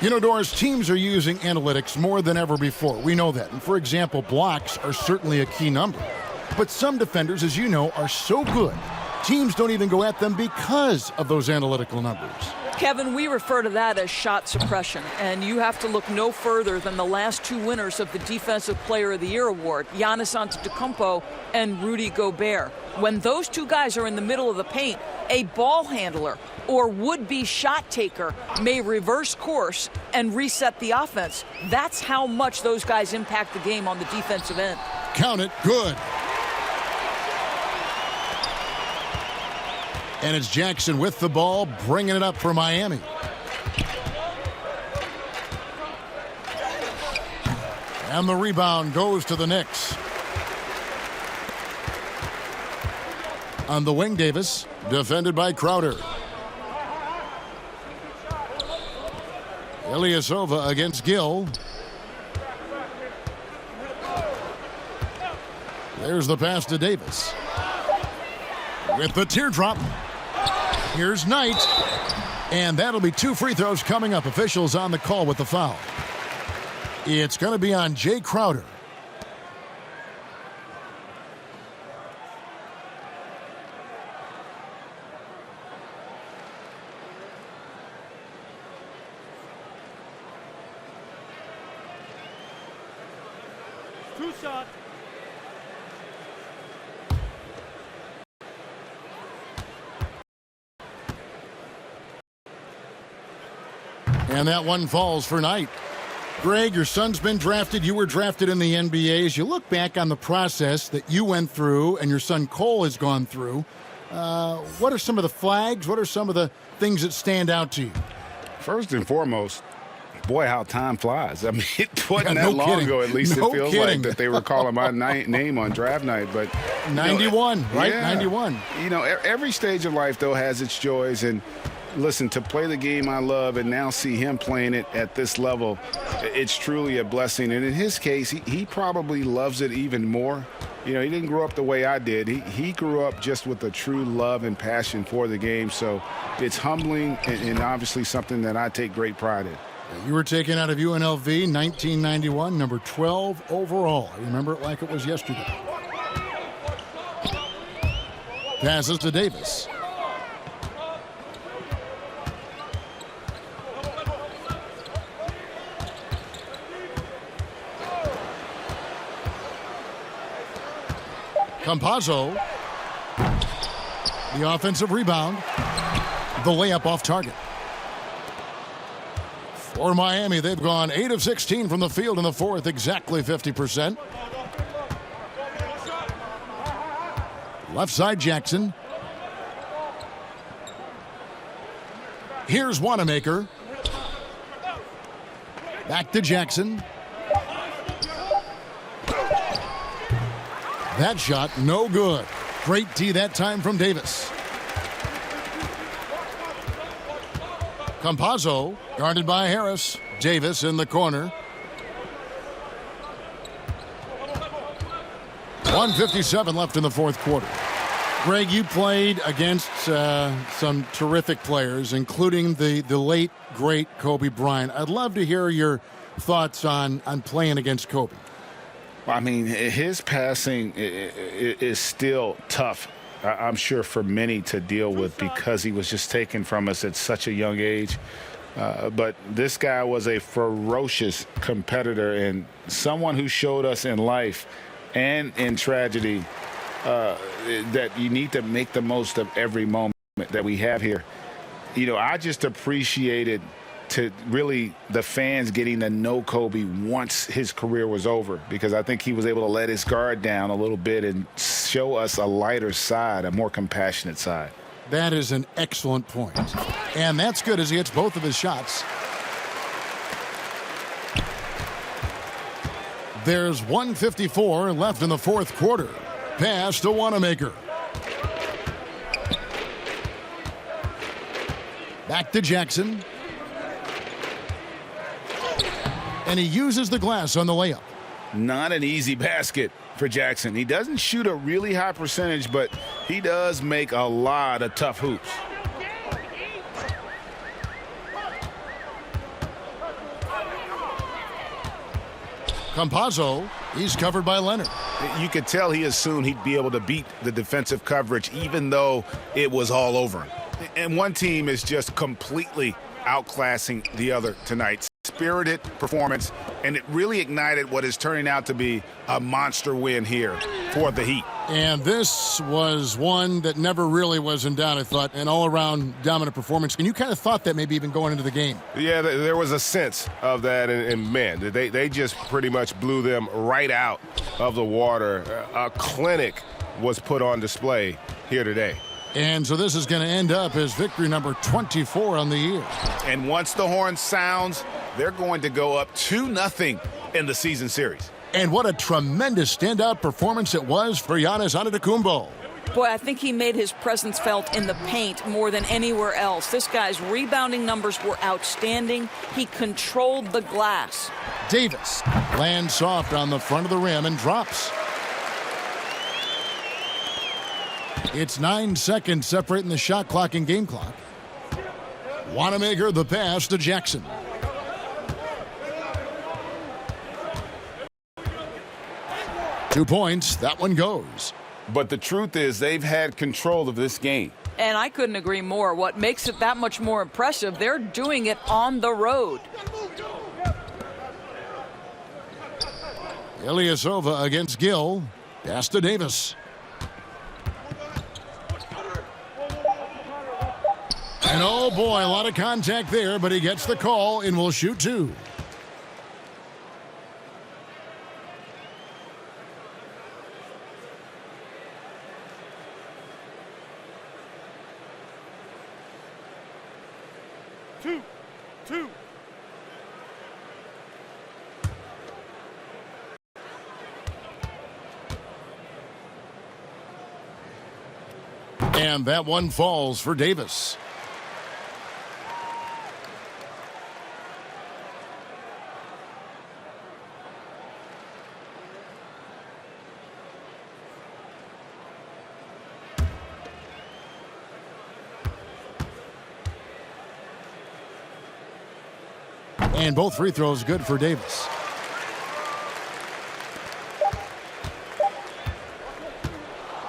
You know, Doris, teams are using analytics more than ever before. We know that. And for example, blocks are certainly a key number. But some defenders, as you know, are so good, teams don't even go at them because of those analytical numbers. Kevin, we refer to that as shot suppression, and you have to look no further than the last two winners of the Defensive Player of the Year award, Giannis Antetokounmpo and Rudy Gobert. When those two guys are in the middle of the paint, a ball handler or would-be shot taker may reverse course and reset the offense. That's how much those guys impact the game on the defensive end. Count it, good. And it's Jackson with the ball, bringing it up for Miami. And the rebound goes to the Knicks. On the wing, Davis, defended by Crowder. Ilyasova against Gill. There's the pass to Davis. With the teardrop. Here's Knight. And that'll be 2 free throws coming up. Officials on the call with the foul. It's going to be on Jay Crowder. Two shot. And that one falls for Knight. Greg, your son's been drafted. You were drafted in the NBA. As you look back on the process that you went through and your son Cole has gone through, what are some of the flags? What are some of the things that stand out to you? First and foremost, boy, how time flies. I mean, it wasn't that long ago, at least it feels like, that they were calling my name on draft night. But 91, right? Yeah. 91. You know, every stage of life, though, has its joys. And listen, to play the game I love and now see him playing it at this level, it's truly a blessing. And in his case, he probably loves it even more. he didn't grow up the way I did. He grew up just with a true love and passion for the game. So it's humbling and obviously something that I take great pride in. You were taken out of UNLV 1991, number 12 overall. I remember it like it was yesterday. Passes to Davis. Campazzo. The offensive rebound. The layup off target. For Miami, they've gone 8 of 16 from the field in the fourth, exactly 50%. Left side, Jackson. Here's Wanamaker. Back to Jackson. That shot, no good. Great D that time from Davis. Campazzo, guarded by Harris. Davis in the corner. 1:57 left in the fourth quarter. Greg, you played against some terrific players, including the late, great Kobe Bryant. I'd love to hear your thoughts on playing against Kobe. I mean, his passing is still tough, I'm sure, for many to deal with because he was just taken from us at such a young age. But this guy was a ferocious competitor and someone who showed us in life and in tragedy that you need to make the most of every moment that we have here. I just appreciated to really the fans getting to know Kobe once his career was over, because I think he was able to let his guard down a little bit and show us a lighter side, a more compassionate side. That is an excellent point. And that's good as he hits both of his shots. There's 1:54 left in the fourth quarter. Pass to Wanamaker. Back to Jackson. And he uses the glass on the layup. Not an easy basket for Jackson. He doesn't shoot a really high percentage, but he does make a lot of tough hoops. Campazzo, he's covered by Leonard. You could tell he assumed he'd be able to beat the defensive coverage, even though it was all over him. And one team is just completely outclassing the other tonight. Spirited performance, and it really ignited what is turning out to be a monster win here for the Heat. And this was one that never really was in doubt, I thought, an all-around dominant performance. And you kind of thought that maybe even going into the game. Yeah, there was a sense of that, and man, they just pretty much blew them right out of the water. A clinic was put on display here today. And so this is going to end up as victory number 24 on the year. And once the horn sounds, they're going to go up 2-0 in the season series. And what a tremendous standout performance it was for Giannis Antetokounmpo. Boy, I think he made his presence felt in the paint more than anywhere else. This guy's rebounding numbers were outstanding. He controlled the glass. Davis lands soft on the front of the rim and drops. It's 9 seconds separating the shot clock and game clock. Wanamaker the pass to Jackson. Two points, that one goes. But the truth is they've had control of this game. And I couldn't agree more. What makes it that much more impressive, they're doing it on the road. Ilyasova against Gill. Pass to Davis. And oh boy, a lot of contact there, but he gets the call and will shoot two. Two. And that one falls for Davis. And both free throws good for Davis.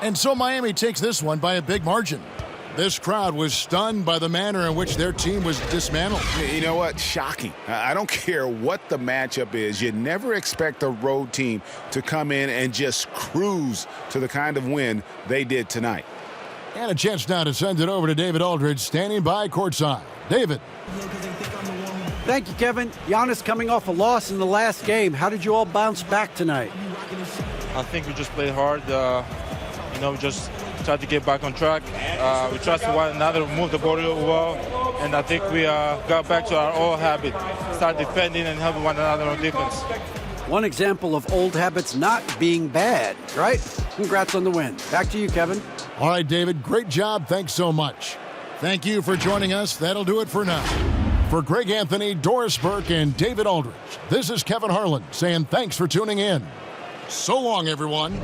And so Miami takes this one by a big margin. This crowd was stunned by the manner in which their team was dismantled. You know what? Shocking. I don't care what the matchup is. You never expect a road team to come in and just cruise to the kind of win they did tonight. And a chance now to send it over to David Aldridge, standing by courtside. David. Thank you, Kevin. Giannis coming off a loss in the last game. How did you all bounce back tonight? I think we just played hard. We just tried to get back on track. We trusted one another, move the ball well, and I think we got back to our old habit, start defending and helping one another on defense. One example of old habits not being bad, right? Congrats on the win. Back to you, Kevin. All right, David, great job. Thanks so much. Thank you for joining us. That'll do it for now. For Greg Anthony, Doris Burke, and David Aldridge, this is Kevin Harlan saying thanks for tuning in. So long, everyone.